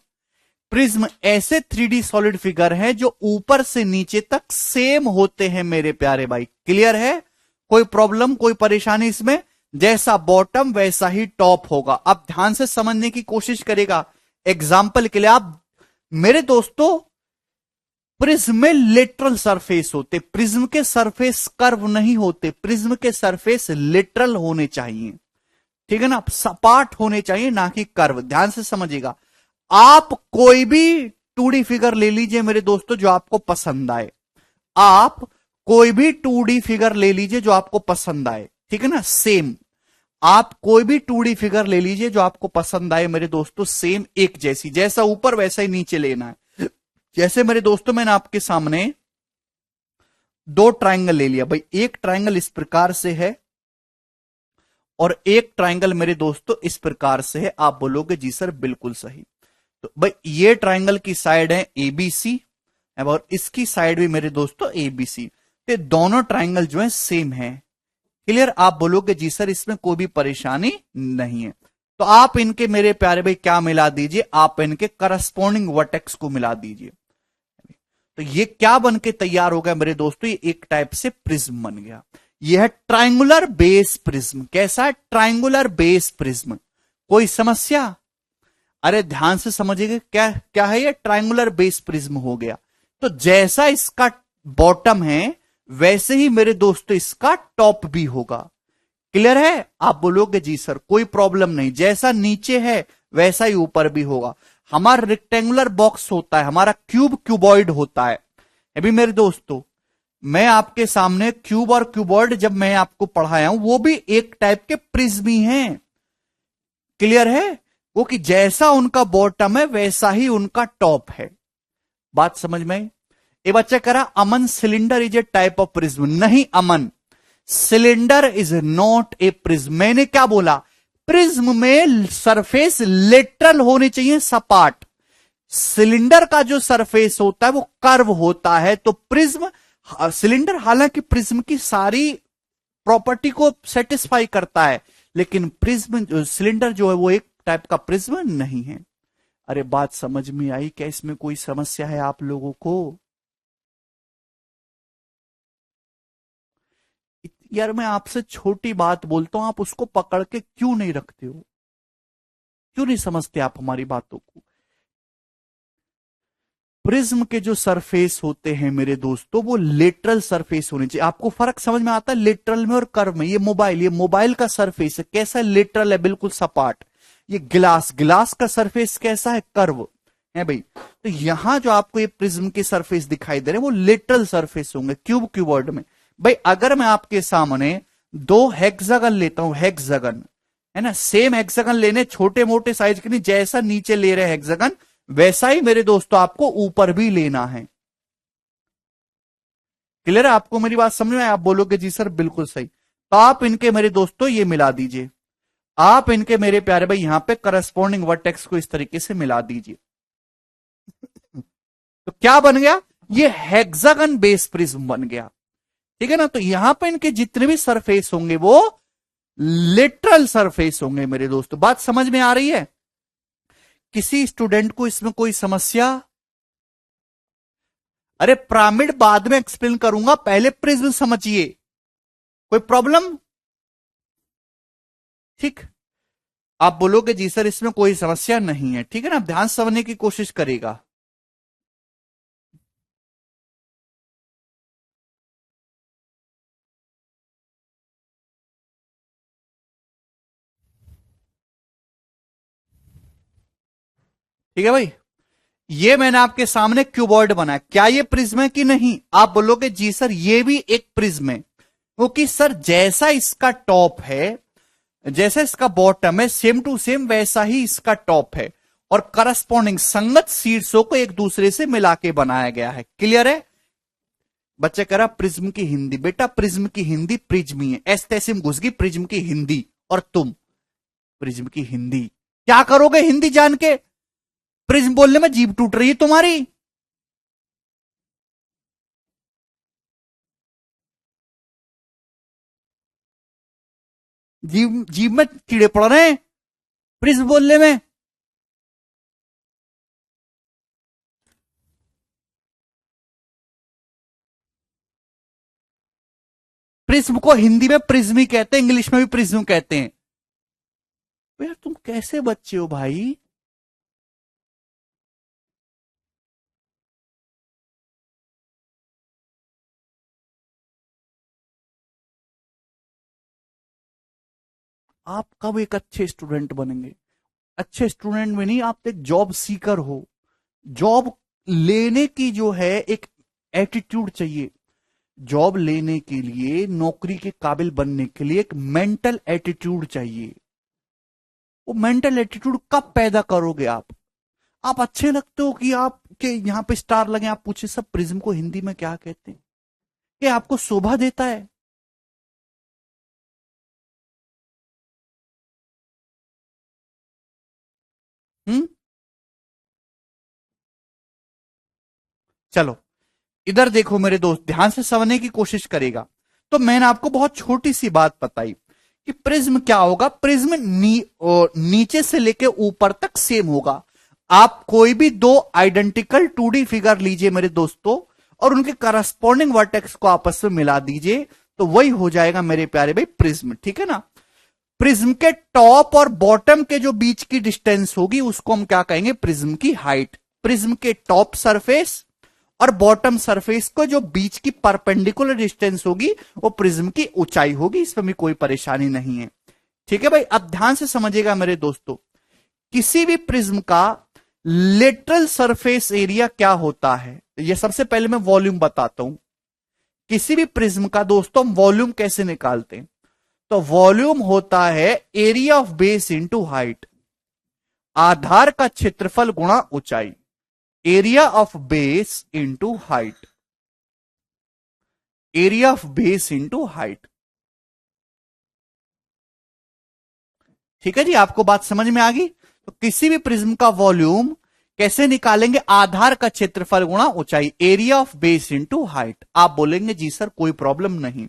प्रिज्म ऐसे 3D सॉलिड फिगर है जो ऊपर से नीचे तक सेम होते हैं मेरे प्यारे भाई। क्लियर है? कोई प्रॉब्लम, कोई परेशानी इसमें? जैसा बॉटम वैसा ही टॉप होगा। अब ध्यान से समझने की कोशिश करेगा। एग्जाम्पल के लिए आप मेरे दोस्तों, प्रिज्म में लेटरल सरफेस होते, प्रिज्म के सरफेस कर्व नहीं होते, प्रिज्म के सरफेस लेटरल होने चाहिए। ठीक है ना? सपाट होने चाहिए, ना कि कर्व। ध्यान से समझिएगा। आप कोई भी 2D फिगर ले लीजिए मेरे दोस्तों जो आपको पसंद आए। आप कोई भी 2D फिगर ले लीजिए जो आपको पसंद आए। ठीक है ना? सेम आप कोई भी 2D फिगर ले लीजिए जो आपको पसंद आए मेरे दोस्तों, सेम एक जैसी, जैसा ऊपर वैसा ही नीचे लेना है। जैसे मेरे दोस्तों मैंने आपके सामने दो ट्रायंगल ले लिया भाई। एक ट्रायंगल इस प्रकार से है और एक ट्रायंगल मेरे दोस्तों इस प्रकार से है। आप बोलोगे जी सर बिल्कुल सही। तो भाई ये ट्रायंगल की साइड है एबीसी और इसकी साइड भी मेरे दोस्तों एबीसी। तो दोनों ट्रायंगल जो है सेम है। क्लियर? आप बोलोगे जी सर इसमें कोई भी परेशानी नहीं है। तो आप इनके मेरे प्यारे भाई क्या मिला दीजिए, आप इनके करस्पॉन्डिंग वर्टेक्स को मिला दीजिए। तो ये क्या बन के तैयार हो गया मेरे दोस्तों? ये एक टाइप से प्रिज्म बन गया। यह है ट्रायंगुलर बेस प्रिज्म। कैसा है? Triangular base prism. कोई समस्या? अरे ध्यान से समझिएगा। क्या क्या है ये? ट्रायंगुलर बेस प्रिज्म हो गया। तो जैसा इसका बॉटम है वैसे ही मेरे दोस्तों इसका टॉप भी होगा। क्लियर है? आप बोलोगे जी सर कोई प्रॉब्लम नहीं, जैसा नीचे है वैसा ही ऊपर भी होगा। हमारा रेक्टेंगुलर बॉक्स होता है, हमारा क्यूब क्यूबॉइड होता है। अभी मेरे दोस्तों मैं आपके सामने क्यूब और क्यूबॉइड जब मैं आपको पढ़ाया हूं वो भी एक टाइप के प्रिज्म ही हैं। क्लियर है? वो कि जैसा उनका बॉटम है वैसा ही उनका टॉप है। बात समझ में? ये बच्चा कह रहा Aman cylinder is a type of prism. नहीं Aman, cylinder is not a prism. मैंने क्या बोला? प्रिज्म में सरफेस लेटरल होनी चाहिए, सपाट। सिलेंडर का जो सरफेस होता है वो कर्व होता है। तो प्रिज्म, सिलेंडर हालांकि प्रिज्म की सारी प्रॉपर्टी को सेटिस्फाई करता है, लेकिन प्रिज्म सिलेंडर जो है वो एक टाइप का प्रिज्म नहीं है। अरे बात समझ में आई क्या? इसमें कोई समस्या है आप लोगों को? यार मैं आपसे छोटी बात बोलता हूं, आप उसको पकड़ के क्यों नहीं रखते हो? क्यों नहीं समझते आप हमारी बातों को? प्रिज्म के जो सरफेस होते हैं मेरे दोस्तों वो लेटरल सरफेस होनी चाहिए। आपको फर्क समझ में आता है लेटरल में और कर्व में? ये मोबाइल का सरफेस है, कैसा है? लेटरल है, बिल्कुल सपाट। ये गिलास का सरफेस कैसा है? कर्व है भाई। तो यहां जो आपको ये प्रिज्म के सरफेस दिखाई दे रहे हैं वो लेटरल सरफेस होंगे क्यूब क्यूबॉइड में। भाई अगर मैं आपके सामने दो हेक्सागन लेता हूं, हेक्सागन है ना, सेम हेक्सागन लेने, छोटे मोटे साइज के नहीं, जैसा नीचे ले रहे हेक्सागन वैसा ही मेरे दोस्तों आपको ऊपर भी लेना है। क्लियर है? आपको मेरी बात समझ में आए? आप बोलोगे जी सर बिल्कुल सही। तो आप इनके मेरे दोस्तों ये मिला दीजिए। आप इनके मेरे प्यारे भाई यहां पे करस्पॉन्डिंग वर्टेक्स को इस तरीके से मिला दीजिए। तो क्या बन गया? ये हेक्सागन बेस प्रिज्म बन गया। ठीक है ना? तो यहां पे इनके जितने भी सरफेस होंगे वो लिटरल सरफेस होंगे मेरे दोस्तों। बात समझ में आ रही है? किसी स्टूडेंट को इसमें कोई समस्या? अरे पिरामिड बाद में एक्सप्लेन करूंगा, पहले प्रिज्म समझिए। कोई प्रॉब्लम? ठीक। आप बोलोगे जी सर इसमें कोई समस्या नहीं है। ठीक है ना? ध्यान से समझने की कोशिश करेगा। ठीक है भाई? ये मैंने आपके सामने क्यूबॉइड बनाया, क्या ये प्रिज्म है कि नहीं? आप बोलोगे जी सर ये भी एक प्रिज्म है, क्योंकि सर जैसा इसका टॉप है, जैसा इसका बॉटम है, सेम टू सेम वैसा ही इसका टॉप है और करस्पॉन्डिंग संगत शीर्षों को एक दूसरे से मिला के बनाया गया है। क्लियर है? बच्चे कह रहा प्रिज्म की हिंदी। बेटा प्रिज्म की हिंदी प्रिज्म ही है। एस तैसिम घुस गई प्रिज्म की हिंदी और तुम प्रिज्म की हिंदी क्या करोगे हिंदी जान के? प्रिज्म बोलने में जीभ टूट रही है तुम्हारी। जीभ जीभ में कीड़े पड़ रहे हैं प्रिज्म बोलने में। प्रिज्म को हिंदी में प्रिज्म ही कहते हैं, इंग्लिश में भी प्रिज्म कहते हैं। तो यार तुम कैसे बच्चे हो भाई? आप कब एक अच्छे स्टूडेंट बनेंगे? अच्छे स्टूडेंट में नहीं, आप तो एक जॉब सीकर हो। जॉब लेने की जो है एक एटीट्यूड चाहिए। जॉब लेने के लिए, नौकरी के काबिल बनने के लिए एक मेंटल एटीट्यूड चाहिए। वो मेंटल एटीट्यूड कब पैदा करोगे आप? आप अच्छे लगते हो कि आपके यहां पे स्टार लगे, आप पूछे सब प्रिज्म को हिंदी में क्या कहते हैं? ये आपको शोभा देता है? हम्म। चलो इधर देखो मेरे दोस्त, ध्यान से समझने की कोशिश करेगा। तो मैंने आपको बहुत छोटी सी बात बताई कि प्रिज्म क्या होगा। प्रिज्म नीचे से लेके ऊपर तक सेम होगा। आप कोई भी दो आइडेंटिकल 2D फिगर लीजिए मेरे दोस्तों, और उनके करस्पॉन्डिंग वर्टेक्स को आपस में मिला दीजिए, तो वही हो जाएगा मेरे प्यारे भाई प्रिज्म। ठीक है ना? प्रिज्म के टॉप और बॉटम के जो बीच की डिस्टेंस होगी उसको हम क्या कहेंगे? प्रिज्म की हाइट। प्रिज्म के टॉप सरफेस और बॉटम सरफेस को जो बीच की परपेंडिकुलर डिस्टेंस होगी वो प्रिज्म की ऊंचाई होगी। इसमें भी कोई परेशानी नहीं है। ठीक है भाई, अब ध्यान से समझिएगा मेरे दोस्तों, किसी भी प्रिज्म का लेटरल सरफेस एरिया क्या होता है, ये सबसे पहले मैं वॉल्यूम बताता हूं। किसी भी प्रिज्म का दोस्तों हम वॉल्यूम कैसे निकालते हैं? तो वॉल्यूम होता है area of base into height, आधार का क्षेत्रफल गुणा ऊंचाई। Area of base into height, area of base into height. ठीक है जी, आपको बात समझ में आ गई? तो किसी भी प्रिज्म का वॉल्यूम कैसे निकालेंगे? आधार का क्षेत्रफल गुणा ऊंचाई, area of base into height. आप बोलेंगे जी सर कोई प्रॉब्लम नहीं,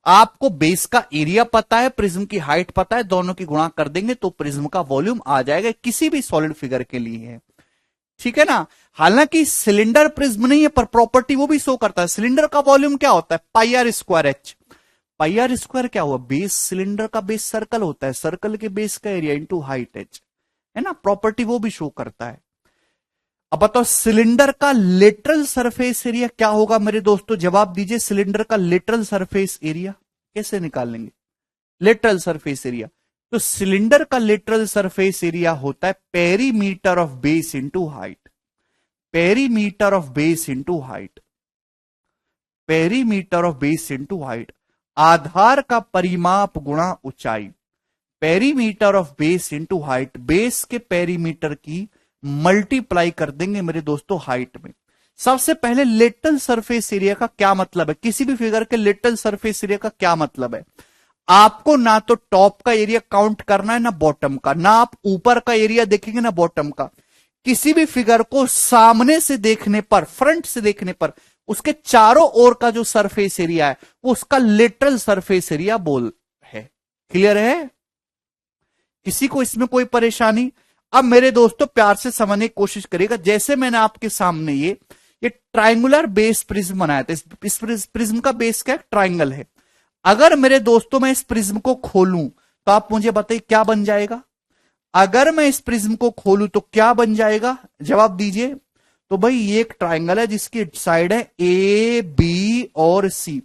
आपको बेस का एरिया पता है, प्रिज्म की हाइट पता है, दोनों की गुणा कर देंगे तो प्रिज्म का वॉल्यूम आ जाएगा। किसी भी सॉलिड फिगर के लिए है। ठीक है ना? हालांकि सिलेंडर प्रिज्म नहीं है, पर प्रॉपर्टी वो भी शो करता है। सिलेंडर का वॉल्यूम क्या होता है? Pi r square h. Pi r square क्या हुआ? बेस, सिलेंडर का बेस सर्कल होता है, सर्कल के बेस का एरिया इंटू हाइट एच, है ना? प्रॉपर्टी वो भी शो करता है। अब बताओ सिलेंडर का लेटरल सरफेस एरिया क्या होगा मेरे दोस्तों? जवाब दीजिए। सिलेंडर का लेटरल सरफेस एरिया कैसे निकालेंगे? लेटरल सरफेस एरिया, तो सिलेंडर का लेटरल सरफेस एरिया होता है perimeter of base into height. Perimeter of base into height, perimeter of base into height, आधार का परिमाप गुणा ऊंचाई। Perimeter of base into height, base के पेरीमीटर की मल्टीप्लाई कर देंगे मेरे दोस्तों हाइट में। सबसे पहले लेटरल सरफेस एरिया का क्या मतलब है? किसी भी फिगर के लेटरल सरफेस एरिया का क्या मतलब है? आपको ना तो टॉप का एरिया काउंट करना है ना बॉटम का, ना आप ऊपर का एरिया देखेंगे ना बॉटम का। किसी भी फिगर को सामने से देखने पर, फ्रंट से देखने पर, उसके चारों ओर का जो सरफेस एरिया है वो उसका लेटरल सरफेस एरिया बोल है। क्लियर है? किसी को इसमें कोई परेशानी? अब मेरे दोस्तों प्यार से समझने की कोशिश करिएगा। जैसे मैंने आपके सामने ये ट्राइंगुलर बेस प्रिज्म बनाया था। इस प्रिज्म का बेस क्या है? ट्राइंगल है। अगर मेरे दोस्तों मैं इस प्रिज्म को खोलूं तो आप मुझे बताइए क्या बन जाएगा? अगर मैं इस प्रिज्म को खोलूं तो क्या बन जाएगा? जवाब दीजिए। तो भाई ये एक ट्राइंगल है जिसकी साइड है ए, बी और सी,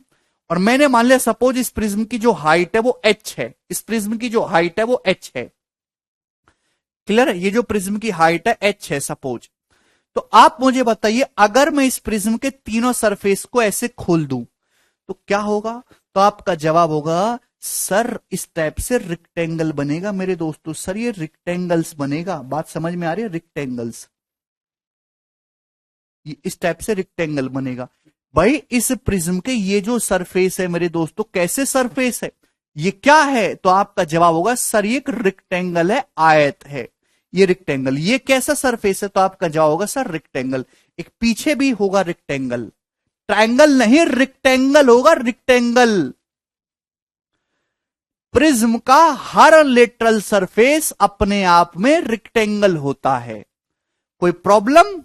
और मैंने मान लिया सपोज इस प्रिज्म की जो हाइट है वो एच है। इस प्रिज्म की जो हाइट है वो एच है। क्लियर है? ये जो प्रिज्म की हाइट है एच है सपोज। तो आप मुझे बताइए अगर मैं इस प्रिज्म के तीनों सरफेस को ऐसे खोल दूं तो क्या होगा? तो आपका जवाब होगा सर इस टाइप से रेक्टेंगल बनेगा मेरे दोस्तों। सर ये रेक्टेंगल्स बनेगा। बात समझ में आ रही है? रेक्टेंगल्स, ये इस टाइप से रेक्टेंगल बनेगा। भाई इस प्रिज्म के ये जो सरफेस है मेरे दोस्तों, कैसे सरफेस है? ये क्या है? तो आपका जवाब होगा सर ये एक रेक्टेंगल है, आयत है ये रेक्टेंगल। ये कैसा सरफेस है? तो आपका जवाब होगा सर रेक्टेंगल। एक पीछे भी होगा रेक्टेंगल, ट्रायंगल नहीं रेक्टेंगल होगा, रेक्टेंगल। प्रिज्म का हर लेटरल सरफेस अपने आप में रेक्टेंगल होता है। कोई प्रॉब्लम?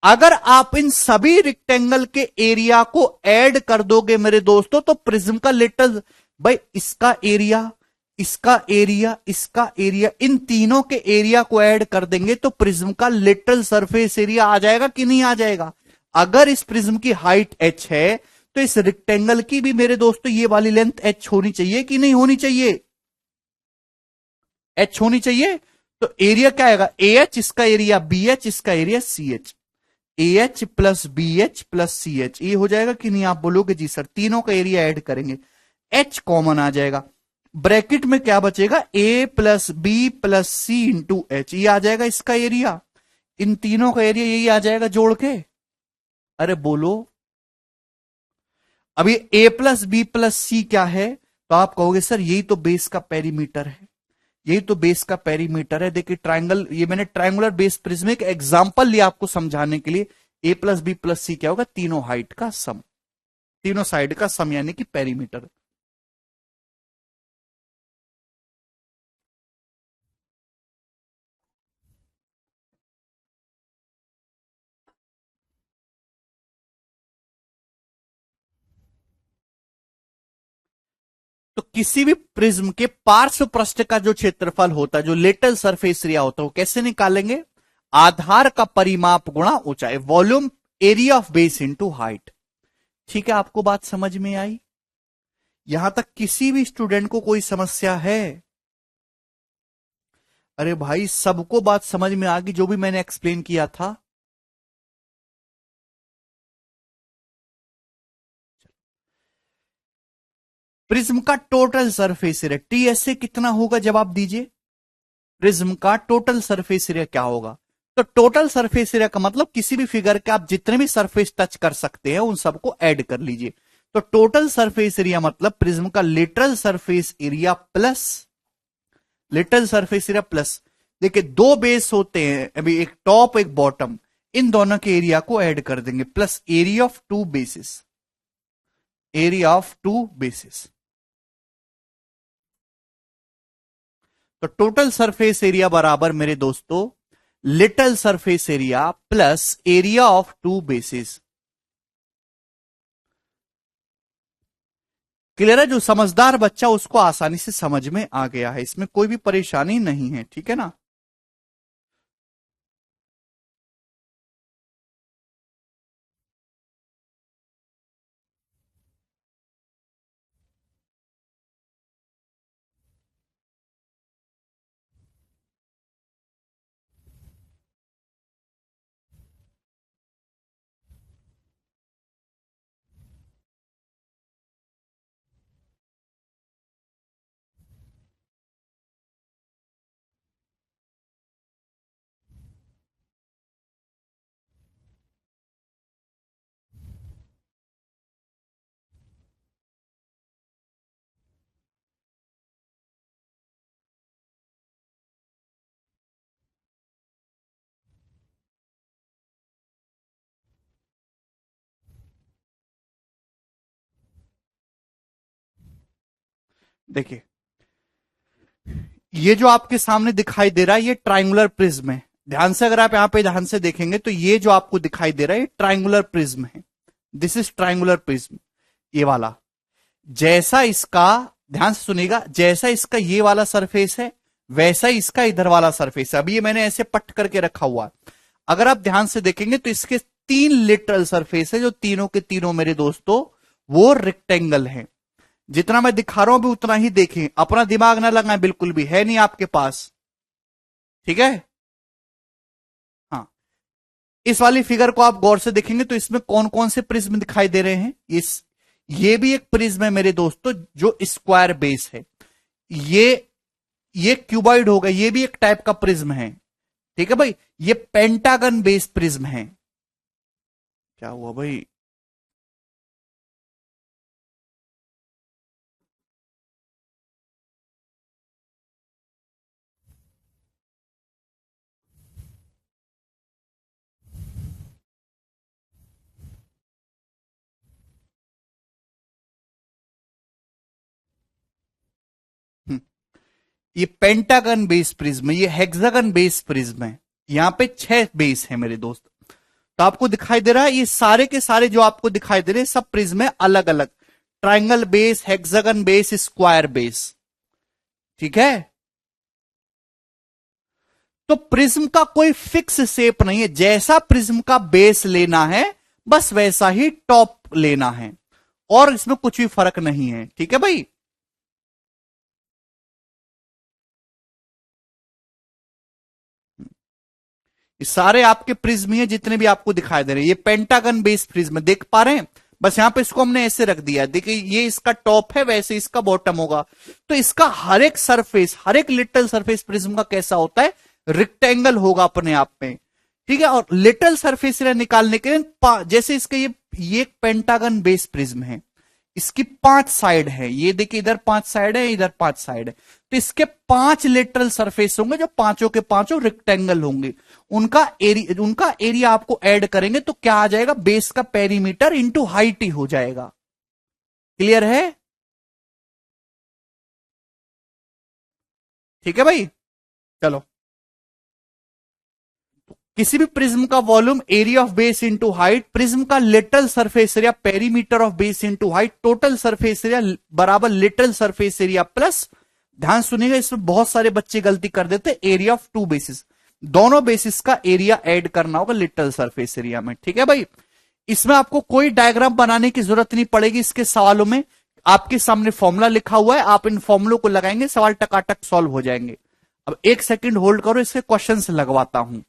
अगर आप इन सभी रेक्टेंगल के एरिया को ऐड कर दोगे मेरे दोस्तों, तो प्रिज्म का लिटल, भाई इसका एरिया, इसका एरिया, इसका एरिया, इन तीनों के एरिया को ऐड कर देंगे तो प्रिज्म का लिटल सरफेस एरिया आ जाएगा कि नहीं आ जाएगा? अगर इस प्रिज्म की हाइट h है तो इस रेक्टेंगल की भी मेरे दोस्तों ये वाली लेंथ h होनी चाहिए कि नहीं होनी चाहिए? h होनी चाहिए। तो एरिया क्या आएगा? AH, इसका एरिया BH, इसका area CH। AH plus BH plus CH, ये हो जाएगा कि नहीं? आप बोलोगे जी सर, तीनों का एरिया ऐड करेंगे, H कॉमन आ जाएगा, ब्रैकेट में क्या बचेगा? A plus B plus C into H, ये आ जाएगा इसका एरिया। इन तीनों का एरिया यही आ जाएगा जोड़ के। अरे बोलो, अब ये A प्लस बी प्लस सी क्या है? तो आप कहोगे सर यही तो बेस का पेरीमीटर है, यही तो बेस का पेरीमीटर है। देखिए ट्राइंगल, ये मैंने ट्राइंगुलर बेस प्रिज्म एक एग्जांपल लिया आपको समझाने के लिए। A प्लस बी प्लस सी क्या होगा? तीनों हाइट का सम, तीनों साइड का सम, यानी कि पेरीमीटर। तो किसी भी प्रिज्म के पार्श्व पृष्ठ का जो क्षेत्रफल होता है, जो लेटरल सरफेस एरिया होता है, वो कैसे निकालेंगे? आधार का परिमाप गुणा ऊंचाई, volume area of base into height. ठीक है, आपको बात समझ में आई? यहां तक किसी भी स्टूडेंट को कोई समस्या है? अरे भाई सबको बात समझ में आ गई जो भी मैंने एक्सप्लेन किया था? प्रिज्म का टोटल सरफेस एरिया टीएसए कितना होगा? जवाब दीजिए। प्रिज्म का टोटल सरफेस एरिया क्या होगा? तो टोटल सरफेस एरिया का मतलब किसी भी फिगर के आप जितने भी सरफेस टच कर सकते हैं उन सबको ऐड कर लीजिए। तो टोटल सरफेस एरिया मतलब प्रिज्म का lateral surface area plus, lateral surface area plus, देखिए दो बेस होते हैं अभी, एक टॉप एक बॉटम, इन दोनों के एरिया को ऐड कर देंगे, plus area of two bases, area of two bases. तो टोटल सरफेस एरिया बराबर मेरे दोस्तों lateral surface area plus area of two bases. Clear है? जो समझदार बच्चा उसको आसानी से समझ में आ गया है, इसमें कोई भी परेशानी नहीं है, ठीक है ना? देखिए ये जो आपके सामने दिखाई दे रहा है ये ट्राइंगुलर प्रिज्म है। ध्यान से अगर आप यहां पे ध्यान से देखेंगे तो ये जो आपको दिखाई दे रहा है ये ट्राइंगुलर प्रिज्म है। दिस इज ट्राइंगुलर प्रिज्म, ये वाला। जैसा इसका, ध्यान से सुनिएगा, जैसा इसका ये वाला सरफेस है वैसा ही इसका इधर वाला सरफेस है। अभी ये मैंने ऐसे पट करके रखा हुआ है। अगर आप ध्यान से देखेंगे तो इसके तीन लिटरल सरफेस है, जो तीनों के तीनों मेरे दोस्तों वो रेक्टेंगल हैं। जितना मैं दिखा रहा हूं अभी उतना ही देखें, अपना दिमाग ना लगाएं, बिल्कुल भी है नहीं आपके पास, ठीक है? हाँ, इस वाली फिगर को आप गौर से देखेंगे तो इसमें कौन कौन से प्रिज्म दिखाई दे रहे हैं। ये भी एक प्रिज्म है मेरे दोस्तों जो स्क्वायर बेस है। ये ये क्यूबॉइड होगा, ये भी एक टाइप का प्रिज्म है, ठीक है भाई। ये पेंटागन बेस प्रिज्म है। क्या हुआ भाई? हम्म, ये पेंटागन बेस प्रिज्म है, ये हेक्सागन बेस प्रिज्म है। यहां पे 6 बेस है मेरे दोस्त। तो आपको दिखाई दे रहा है ये सारे के सारे जो आपको दिखाई दे रहे हैं सब प्रिज्म है अलग अलग, triangle base, hexagon base, square base. ठीक है, तो प्रिज्म का कोई फिक्स शेप नहीं है, जैसा प्रिज्म का बेस लेना है बस वैसा ही टॉप लेना है, और इसमें कुछ भी फर्क नहीं है। ठीक है भाई, ये सारे आपके प्रिज्म है जितने भी आपको दिखाई दे रहे हैं, ये पेंटागन बेस प्रिज्म देख पा रहे हैं, बस यहां पे इसको हमने ऐसे रख दिया। देखिए ये इसका टॉप है, वैसे इसका बॉटम होगा। तो इसका हर एक सरफेस, हर एक लिटिल सरफेस प्रिज्म का कैसा होता है, रेक्टेंगल होगा अपने आप में। ठीक है, और लिटिल सरफेस निकालने के लिए जैसे इसका ये एक पेंटागन बेस प्रिज्म है, इसकी 5 साइड है, ये देखिए इधर 5 साइड है, इधर 5 साइड है, तो इसके 5 लेटरल सरफेस होंगे जो पांचों के पांचों रेक्टेंगल होंगे। उनका एरिया आपको ऐड करेंगे तो क्या आ जाएगा, बेस का पेरीमीटर इंटू हाइट ही हो जाएगा। क्लियर है? ठीक है भाई, चलो। किसी भी प्रिज्म का volume area of base into height, prism का lateral surface area perimeter of base into height, total surface area बराबर लिटरल सरफेस एरिया प्लस, ध्यान सुनिएगा इसमें बहुत सारे बच्चे गलती कर देते, एरिया ऑफ 2 बेसिस, दोनों बेसिस का एरिया ऐड करना होगा लिटरल सरफेस एरिया में। ठीक है भाई, इसमें आपको कोई डायग्राम बनाने की जरूरत नहीं पड़ेगी। इसके सवालों में आपके सामने फॉर्मूला लिखा हुआ है, आप इन फॉर्मूलों को लगाएंगे, सवाल टकाटक सॉल्व हो जाएंगे। अब एक सेकंड होल्ड करो, इसके क्वेश्चंस लगवाता हूं।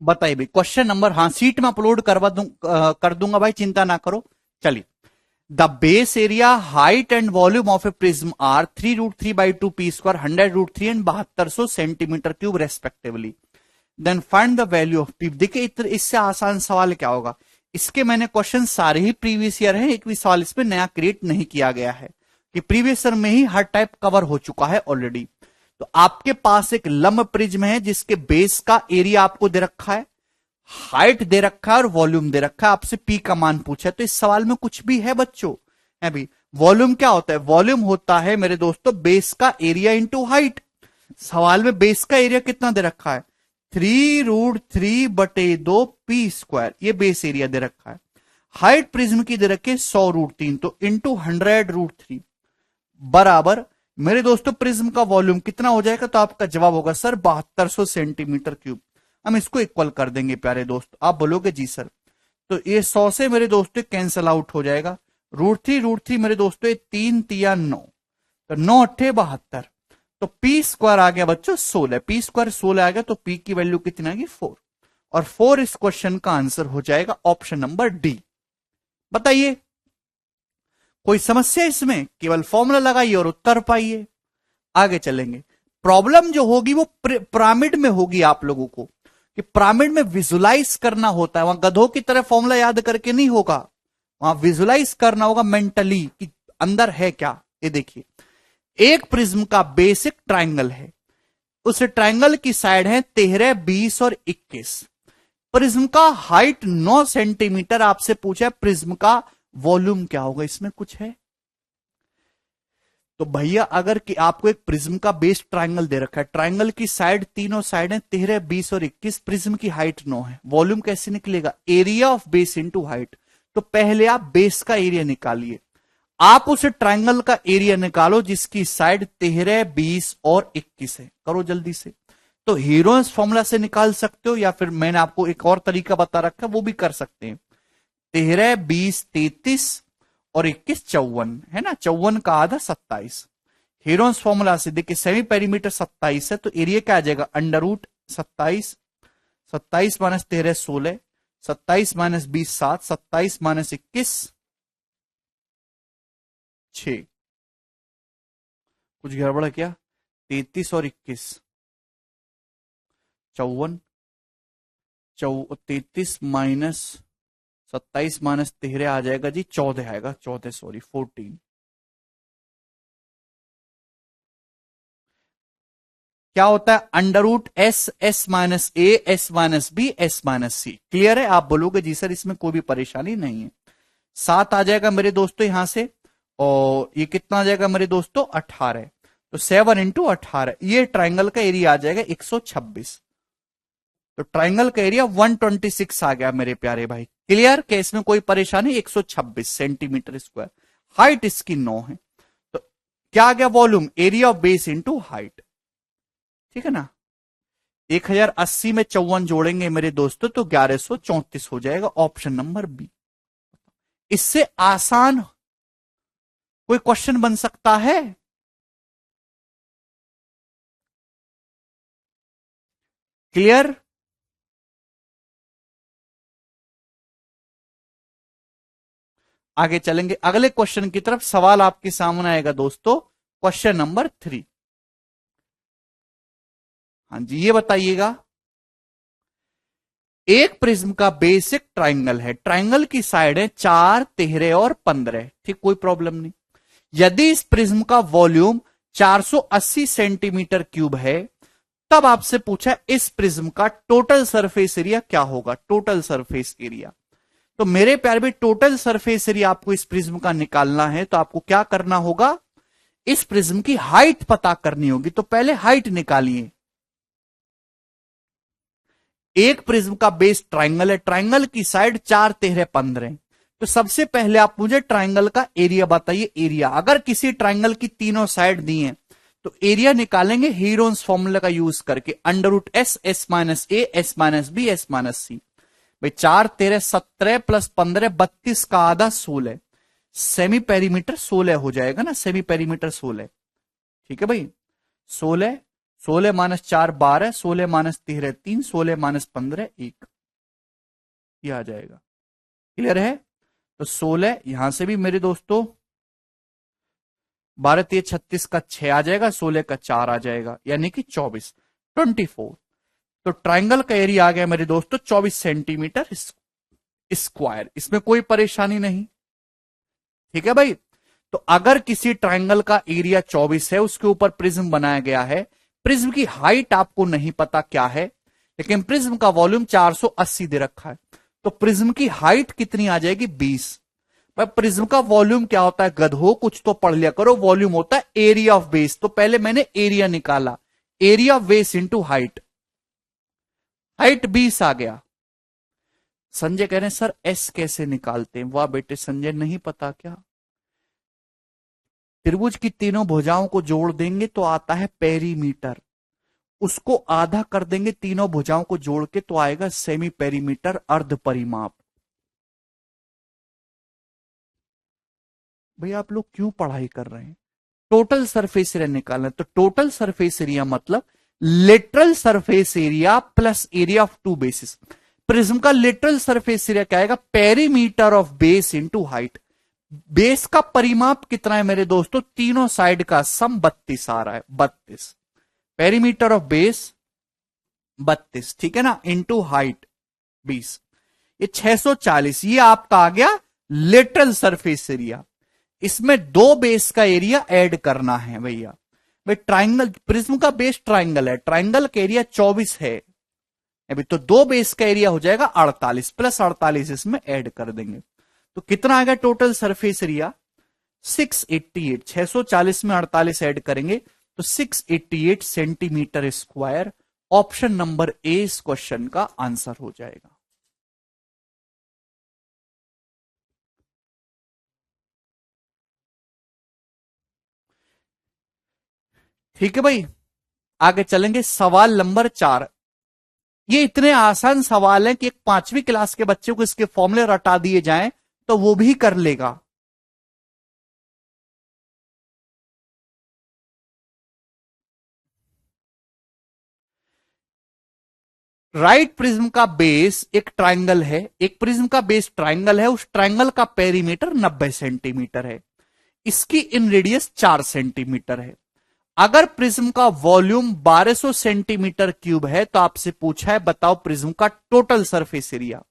बताइए भाई क्वेश्चन नंबर, हाँ सीट में अपलोड कर दूंगा भाई, चिंता ना करो। चलिए, the base area, height and volume of a prism are 3√3/2 P square, 100√3 and 7200 centimetre cube respectively, then find the value of P. देखिए इससे आसान सवाल क्या होगा, इसके मैंने क्वेश्चन सारे ही प्रीवियस ईयर है, एक भी सवाल इसमें नया क्रिएट नहीं किया गया है, कि प्रीवियस ईयर में ही हर टाइप कवर हो चुका है ऑलरेडी। तो आपके पास एक लंब प्रिज्म है जिसके बेस का एरिया आपको दे रखा है, हाइट दे रखा है और वॉल्यूम दे रखा है, आपसे पी का मान पूछा है। तो इस सवाल में कुछ भी है बच्चों, है भाई। वॉल्यूम क्या होता है, वॉल्यूम होता है मेरे दोस्तों बेस का एरिया इंटू हाइट। सवाल में बेस का एरिया कितना दे रखा है, 3√3/2 पी स्क्वायर, ये बेस एरिया दे रखा है। हाइट प्रिज्म की दे रखी है 100√3, तो इंटू 100√3 बराबर मेरे दोस्तों प्रिज्म का वॉल्यूम कितना हो जाएगा, तो आपका जवाब होगा सर 7200 सेंटीमीटर क्यूब। हम इसको इक्वल कर देंगे प्यारे दोस्त, आप बोलोगे जी सर, तो ये 100 से मेरे दोस्तों कैंसल आउट हो जाएगा, √3 मेरे दोस्तों 3×3 = 9, तो 9×8 = 72, तो पी स्क्वायर आ गया बच्चों 16, पी स्क्वायर 16 आ गया, तो पी की वैल्यू कितनी आएगी 4, और 4 इस क्वेश्चन का आंसर हो जाएगा ऑप्शन नंबर डी। बताइए कोई समस्या इसमें, केवल फॉर्मूला लगाइए और उत्तर पाइए। आगे चलेंगे, प्रॉब्लम जो होगी वो पिरामिड में होगी, आप लोगों को कि पिरामिड में विजुलाइज करना होता है, वहां गधों की तरह फॉर्मूला याद करके नहीं होगा, वहां विजुलाइज करना होगा मेंटली कि अंदर है क्या। ये देखिए एक प्रिज्म का बेसिक ट्राइंगल है, उस ट्राइंगल की साइड है 13, 20 और 21। प्रिज्म का हाइट 9 सेंटीमीटर, आपसे पूछा है प्रिज्म का वॉल्यूम क्या होगा, इसमें कुछ है। तो भैया अगर कि आपको एक प्रिज्म का बेस ट्राइंगल दे रखा है, ट्राइंगल की साइड तीनों साइड है 13, 20 और 21, प्रिज्म की हाइट 9 है, वॉल्यूम कैसे निकलेगा, area of base into height. तो पहले आप बेस का एरिया निकालिए। आप उस ट्रायंगल का एरिया निकालो जिसकी साइड 13, 20 और 21 है। करो जल्दी से। तो हीरोन्स फॉर्मूला से निकाल सकते हो या फिर मैंने आपको एक और तरीका बता रखा है, वो भी कर सकते हैं। 13, 20, 33 और 21 54 है ना। 54 का आधा 27। हीरोन्स फॉर्मूला से देखिए सेमी पेरीमीटर 27 है, तो एरिया क्या आ जाएगा, under root 27। 27 minus 13 16, 27 minus 20 7, 27 minus 21 6। कुछ गड़बड़ है क्या? 33 और 21 54, 33 माइनस 27 माइनस 13 आ जाएगा जी 14 आएगा, 14 सॉरी 14। क्या होता है, under root s, s minus a, s minus b, s minus c. Clear है? आप बोलोगे जी सर इसमें कोई भी परेशानी नहीं है। 7 आ जाएगा मेरे दोस्तों यहां से, और ये कितना आ जाएगा मेरे दोस्तों 18। तो 7 इंटू 18, ये ट्राइंगल का एरिया आ जाएगा 126। तो ट्राइंगल का एरिया 126 आ गया मेरे प्यारे भाई। क्लियर? कि इसमें कोई परेशानी, 126 सेंटीमीटर स्क्वायर। हाइट इसकी 9 है। तो क्या आ गया, volume area of base into height. ठीक है ना। 1080 में 54 जोड़ेंगे मेरे दोस्तों तो 1134 हो जाएगा, ऑप्शन नंबर बी। इससे आसान कोई क्वेश्चन बन सकता है? क्लियर? आगे चलेंगे अगले क्वेश्चन की तरफ। सवाल आपके सामने आएगा दोस्तों, क्वेश्चन नंबर 3। हाँ जी, ये बताइएगा, एक प्रिज्म का बेसिक ट्राइंगल है। ट्राइंगल की साइड है 4, 13 और 15। ठीक, कोई प्रॉब्लम नहीं। यदि इस प्रिज्म का वॉल्यूम 480 सेंटीमीटर क्यूब है, तब आपसे पूछा इस प्रिज्म का टोटल सरफेस एरिया क्या होगा। टोटल सरफेस एरिया, तो मेरे प्यारे भी टोटल सरफेस एरिया आपको इस प्रिज्म का निकालना है, तो आपको क्या करना होगा, इस प्रिज्म की हाइट पता करनी होगी। तो पहले हाइट निकालिए। एक प्रिज्म का बेस ट्राइंगल है, ट्राइंगल की साइड 4, 13, 15। तो सबसे पहले आप मुझे ट्राइंगल का एरिया बताइए। एरिया, अगर किसी ट्राइंगल की तीनों साइड दी हैं तो एरिया निकालेंगे हीरोन्स फॉर्मूला का यूज करके, under root s, s minus a, s minus b, s minus c. भाई 4, 13, 17 प्लस 15 32 का आधा 16। सेमी पेरीमीटर 16 हो जाएगा ना, सेमी पेरीमीटर 16। ठीक है भाई, 16, 16 माइनस 4 12, 16 माइनस 13 3, 16 माइनस 15 1, ये आ जाएगा। क्लियर है? तो 16 यहां से भी मेरे दोस्तों 12 3 36 का 6 आ जाएगा, 16 का 4 आ जाएगा, यानी कि 24, 24। तो ट्राइंगल का एरिया आ गया मेरे दोस्तों 24 सेंटीमीटर स्क्वायर। इसमें कोई परेशानी नहीं। ठीक है भाई। तो अगर किसी ट्राइंगल का एरिया 24 है, उसके ऊपर प्रिज्म बनाया गया है, प्रिज्म की हाइट आपको नहीं पता क्या है, लेकिन प्रिज्म का वॉल्यूम 480 दे रखा है, तो प्रिज्म की हाइट कितनी आ जाएगी 20। भाई प्रिज्म का वॉल्यूम क्या होता है गधो, कुछ तो पढ़ लिया करो। वॉल्यूम होता है एरिया ऑफ बेस। तो पहले मैंने एरिया निकाला, area of base into height, height 20 आ गया। संजय कह रहे हैं सर एस कैसे निकालते हैं? वाह बेटे संजय, नहीं पता क्या? त्रिभुज की तीनों भुजाओं को जोड़ देंगे तो आता है पेरीमीटर, उसको आधा कर देंगे तीनों भुजाओं को जोड़ के तो आएगा सेमी पेरीमीटर, अर्ध परिमाप। भैया आप लोग क्यों पढ़ाई कर रहे हैं? टोटल सरफेस एरिया निकालना है, तो टोटल सरफेस एरिया मतलब lateral surface area plus area of two bases. Prism का लेटरल सरफेस एरिया क्या आएगा, perimeter of base into height. Base का परिमाप कितना है मेरे दोस्तों, तीनों साइड का सम 32 आ रहा है, 32। पेरीमीटर ऑफ बेस 32, ठीक है ना, इंटू हाइट 20, ये 640। ये आपका आ गया लेटरल सरफेस एरिया। इसमें दो बेस का एरिया ऐड करना है भैया। भाई ट्राइंगल, प्रिज्म का बेस ट्राइंगल है, ट्राइंगल का एरिया 24 है, अभी तो दो बेस का एरिया हो जाएगा 48, प्लस 48 इसमें ऐड कर देंगे। तो कितना आ गया टोटल सरफेस एरिया 688। 640 में 48 ऐड करेंगे तो 688 centimetre square. Option number A इस क्वेश्चन का आंसर हो जाएगा। ठीक है भाई, आगे चलेंगे सवाल नंबर 4। ये इतने आसान सवाल हैं कि एक 5वीं क्लास के बच्चे को इसके फॉर्मूले रटा दिए जाएं तो वो भी कर लेगा। राइट प्रिज्म का बेस एक ट्राइंगल है, एक प्रिज्म का बेस ट्राइंगल है, उस ट्राइंगल का पेरीमीटर 90 सेंटीमीटर है, इसकी इन रेडियस 4 सेंटीमीटर है। अगर प्रिज्म का वॉल्यूम 1200 सेंटीमीटर क्यूब है तो आपसे पूछा है बताओ प्रिज्म का टोटल सरफेस एरिया।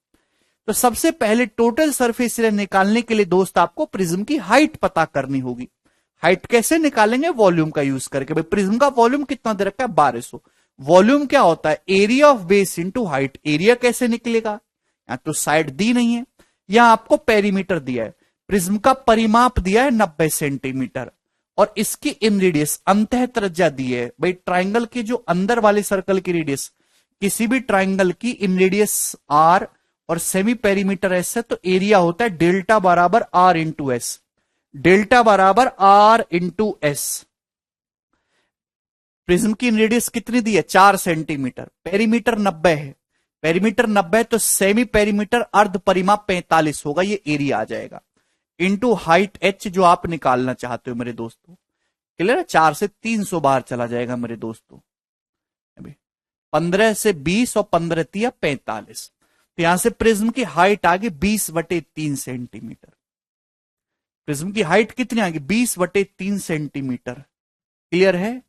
तो सबसे पहले टोटल सरफेस एरिया निकालने के लिए दोस्त आपको प्रिज्म की हाइट पता करनी होगी। हाइट कैसे निकालेंगे? वॉल्यूम का यूज करके। भाई प्रिज्म का वॉल्यूम कितना दे रखा है? 1200। वॉल्यूम क्या होता है? Area of base into height. Area कैसे निकलेगा? यहां तो साइड दी नहीं है, यहां आपको पेरीमीटर दिया है, प्रिज्म का परिमाप दिया है 90 सेंटीमीटर और इसकी इन रेडियस अंतः त्रिज्या दी है। भाई ट्राइंगल के जो अंदर वाले सर्कल की रेडियस, किसी भी ट्राइंगल की इन रेडियस आर और सेमी पेरीमीटर एस है तो एरिया होता है डेल्टा बराबर आर इंटू एस। डेल्टा बराबर आर इंटू एस। प्रिज्म की रेडियस कितनी दी है? 4 सेंटीमीटर। पेरीमीटर 90 है, पेरीमीटर 90 है तो सेमी पेरीमीटर अर्ध परिमाप 45 होगा, ये एरिया आ जाएगा। इंटू हाइट एच जो आप निकालना चाहते हो मेरे दोस्तों। क्लियर है? 4 से 300 बार चला जाएगा मेरे दोस्तों। 15 से 20 और 15 तिया 45। तो यहां से प्रिज्म की हाइट आ गई 20/3 सेंटीमीटर। प्रिज्म की हाइट कितनी आ गई? 20/3 सेंटीमीटर। क्लियर है?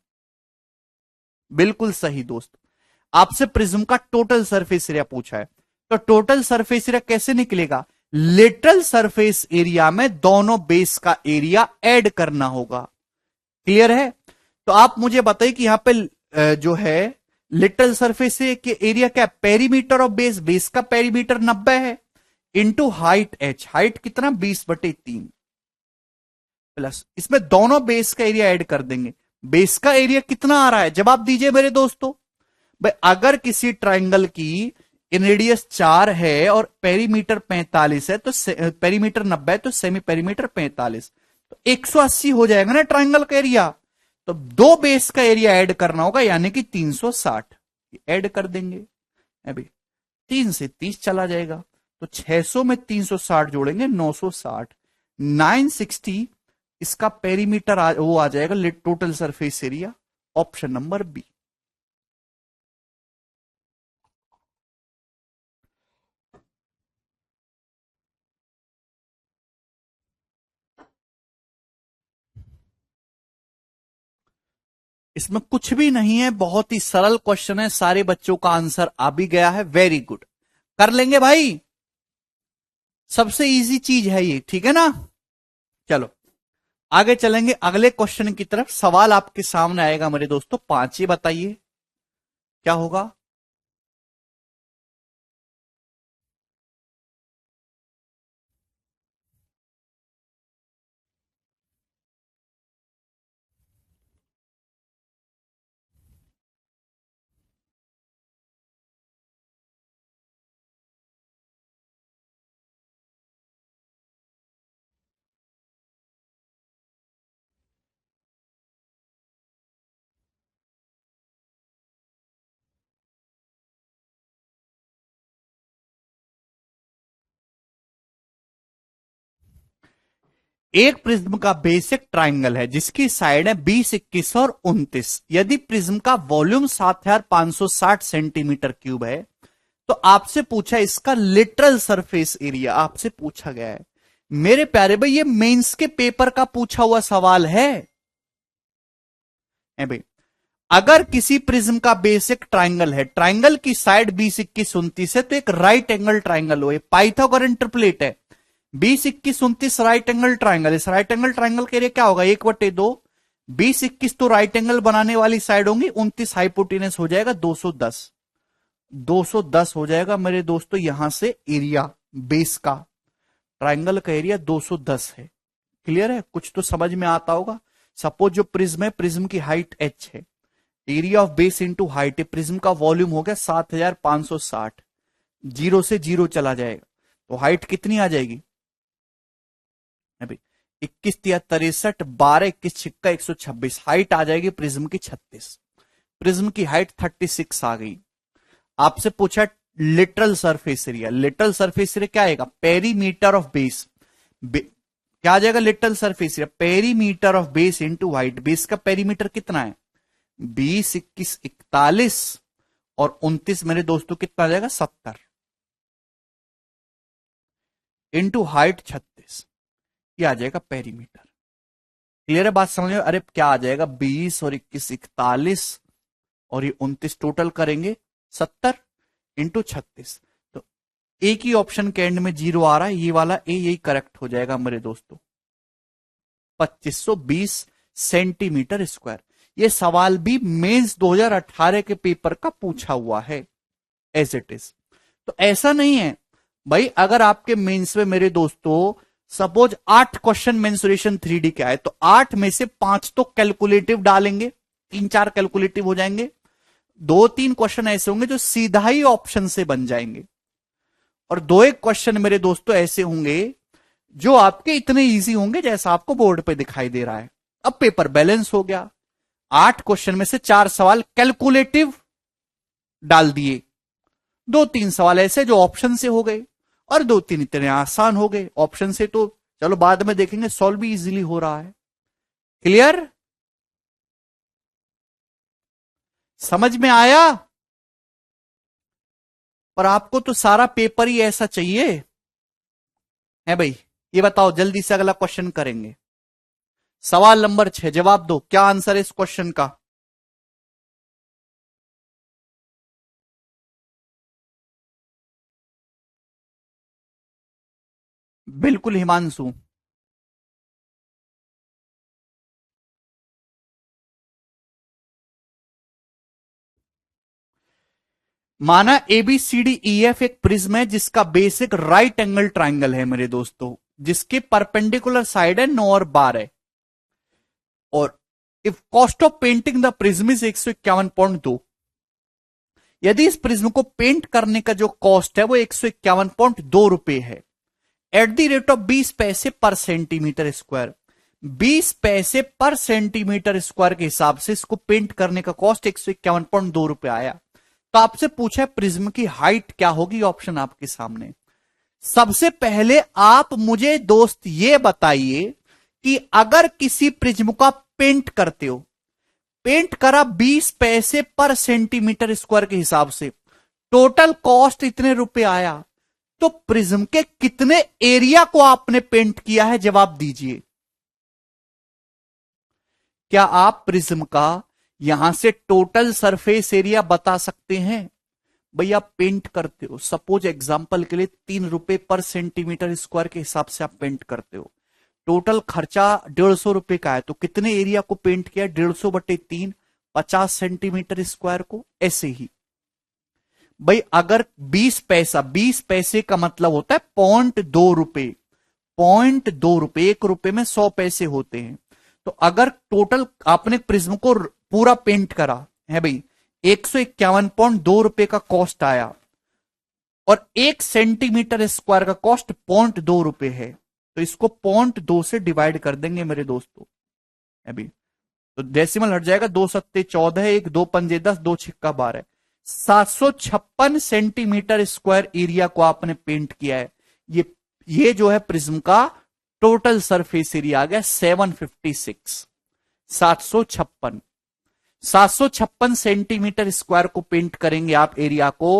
बिल्कुल सही दोस्त। आपसे प्रिज्म का टोटल सरफेस एरिया पूछा है तो टोटल सरफेस एरिया कैसे निकलेगा? लेटरल सरफेस एरिया में दोनों बेस का एरिया ऐड करना होगा। क्लियर है? तो आप मुझे बताइए कि यहां पे जो है लिटरल सरफेस के एरिया क्या? पेरीमीटर ऑफ बेस, बेस का पेरीमीटर 90 है इंटू हाइट एच। हाइट कितना? 20/3 प्लस इसमें दोनों बेस का एरिया ऐड कर देंगे। बेस का एरिया कितना आ रहा है? जवाब दीजिए मेरे दोस्तों। भाई अगर किसी ट्राइंगल की इन रेडियस 4 है और पेरीमीटर 45 है तो पेरीमीटर 90 है तो सेमी पेरीमीटर 45, तो 180 हो जाएगा ना ट्राइंगल का एरिया। तो दो बेस का एरिया ऐड करना होगा यानी कि 360 ऐड कर देंगे। अभी 3 से 30 चला जाएगा तो 600 में 360 जोड़ेंगे 960। 960 इसका पेरीमीटर वो आ जाएगा total surface area. Option number B. इसमें कुछ भी नहीं है, बहुत ही सरल क्वेश्चन है, सारे बच्चों का आंसर आ भी गया है। वेरी गुड, कर लेंगे भाई, सबसे इजी चीज है ये, ठीक है ना। चलो आगे चलेंगे अगले क्वेश्चन की तरफ। सवाल आपके सामने आएगा मेरे दोस्तों 5। ये बताइए क्या होगा? एक प्रिज्म का बेस एक ट्राइंगल है जिसकी साइड है 20, 21 और 29। यदि प्रिज्म का वॉल्यूम 7560 सेंटीमीटर क्यूब है तो आपसे पूछा इसका लिटरल सरफेस एरिया आपसे पूछा गया है। मेरे प्यारे भाई ये मेंस के पेपर का पूछा हुआ सवाल है भाई। अगर किसी प्रिज्म का बेस एक ट्राइंगल है, ट्राइंगल की साइड 20, 21, 29 है तो एक राइट एंगल ट्राइंगल हो, पाइथागोरन ट्रिपलेट है। 20, 21, 29 राइट एंगल ट्राइंगल। इस राइट एंगल ट्राइंगल के लिए क्या होगा? 1/2। 20, 21 तो राइट एंगल बनाने वाली साइड होंगी, 29 हाइपोटेनस हो जाएगा 210। 210 हो जाएगा मेरे दोस्तों यहां से एरिया बेस का, ट्राइंगल का एरिया 210 है। क्लियर है? कुछ तो समझ में आता होगा। सपोज जो प्रिज्म है, प्रिज्म की हाइट h है, area of base into height है, प्रिज्म का वॉल्यूम हो गया 7560। 0 से 0 चला जाएगा तो हाइट कितनी आ जाएगी? अभी 21 तिया 63, 12 21 छिक्का 126, हाइट आ जाएगी प्रिज्म की 36, प्रिज्म की हाइट 36 आ गई। आपसे पूछा literal surface area, literal surface area क्या आएगा, पेरीमीटर ऑफ बेस, क्या आ जाएगा literal surface area, perimeter of base into height, base का पेरीमीटर कितना है 20 21 41 और 29 मेरे दोस्तों कितना आ जाएगा 70 इंटू हाइट 36, ये आ जाएगा पेरीमीटर। क्लियर है बात, समझ में? अरे क्या आ जाएगा 20 और 21 41 और ये 29 टोटल करेंगे 70 इंटू 36, तो एक ही ऑप्शन के एंड में 0 आ रहा है, ये वाला ए, यही करेक्ट हो जाएगा मेरे दोस्तों, 2520 सेंटीमीटर स्क्वायर। ये सवाल भी मेंस 2018 के पेपर का पूछा हुआ है एज इट इज। तो ऐसा नहीं है भाई, अगर आपके मेंस में मेरे दोस्तों सपोज 8 क्वेश्चन मेंसुरेशन 3D के आए तो 8 में से 5 तो कैलकुलेटिव डालेंगे, 3-4 कैलकुलेटिव हो जाएंगे, 2-3 क्वेश्चन ऐसे होंगे जो सीधा ही ऑप्शन से बन जाएंगे, और 2-1 क्वेश्चन मेरे दोस्तों ऐसे होंगे जो आपके इतने इजी होंगे जैसा आपको बोर्ड पे दिखाई दे रहा है। अब पेपर बैलेंस हो गया, 8 क्वेश्चन में से 4 सवाल कैलकुलेटिव डाल दिए, 2-3 सवाल ऐसे जो ऑप्शन से हो गए, और 2-3 इतने आसान हो गए ऑप्शन से, तो चलो बाद में देखेंगे सॉल्व भी इजीली हो रहा है। क्लियर, समझ में आया? पर आपको तो सारा पेपर ही ऐसा चाहिए है भाई, ये बताओ जल्दी से अगला क्वेश्चन करेंगे। सवाल नंबर 6, जवाब दो, क्या आंसर है इस क्वेश्चन का? बिल्कुल हिमांशु। माना ABCDEF एक प्रिज्म है जिसका बेस एक राइट एंगल ट्राइंगल है मेरे दोस्तों, जिसके परपेंडिकुलर साइड है 9 और 12, और if cost of painting the prism is 151.2, यदि इस प्रिज्म को पेंट करने का जो कॉस्ट है वो 151.2 रुपए है, एट द रेट ऑफ 20 पैसे पर सेंटीमीटर स्क्वायर, 20 पैसे पर सेंटीमीटर स्क्वायर के हिसाब से इसको पेंट करने का कॉस्ट 151.2 रुपए आया। तो आपसे पूछा है प्रिज्म की हाइट क्या होगी, ऑप्शन आपके सामने। सबसे पहले आप मुझे दोस्त ये बताइए कि अगर किसी प्रिज्म का पेंट करते हो, पेंट करा 20 पैसे पर सेंटीमीटर स्क्वायर के हिसाब से, टोटल कॉस्ट इतने रुपए आया, तो प्रिज्म के कितने एरिया को आपने पेंट किया है, जवाब दीजिए। क्या आप प्रिज्म का यहां से टोटल सरफेस एरिया बता सकते हैं? भाई आप पेंट करते हो, सपोज एग्जांपल के लिए 3 रुपए पर सेंटीमीटर स्क्वायर के हिसाब से आप पेंट करते हो, टोटल खर्चा 150 रुपए का है, तो कितने एरिया को पेंट किया, 150/3, 50 सेंटीमीटर स्क्वायर को। ऐसे ही भाई अगर 20 पैसा, 20 पैसे का मतलब होता है 0.2 रुपए, 0.2 रुपए, 1 रुपए में 100 पैसे होते हैं। तो अगर टोटल आपने प्रिज्म को पूरा पेंट करा है भाई, 151.2 रुपए का कॉस्ट आया, और 1 सेंटीमीटर स्क्वायर का कॉस्ट 0.2 रुपए है, तो इसको 0.2 से डिवाइड कर देंगे मेरे दोस्तों अभी, तो डेसिमल हट जाएगा, 2 सत्ते 14, 1 2 पंजे 10, 2 छिक्का 12, 756 सेंटीमीटर स्क्वायर एरिया को आपने पेंट किया है। ये जो है प्रिज्म का टोटल सरफेस एरिया आ गया 756, 756 सेंटीमीटर स्क्वायर को पेंट करेंगे आप एरिया को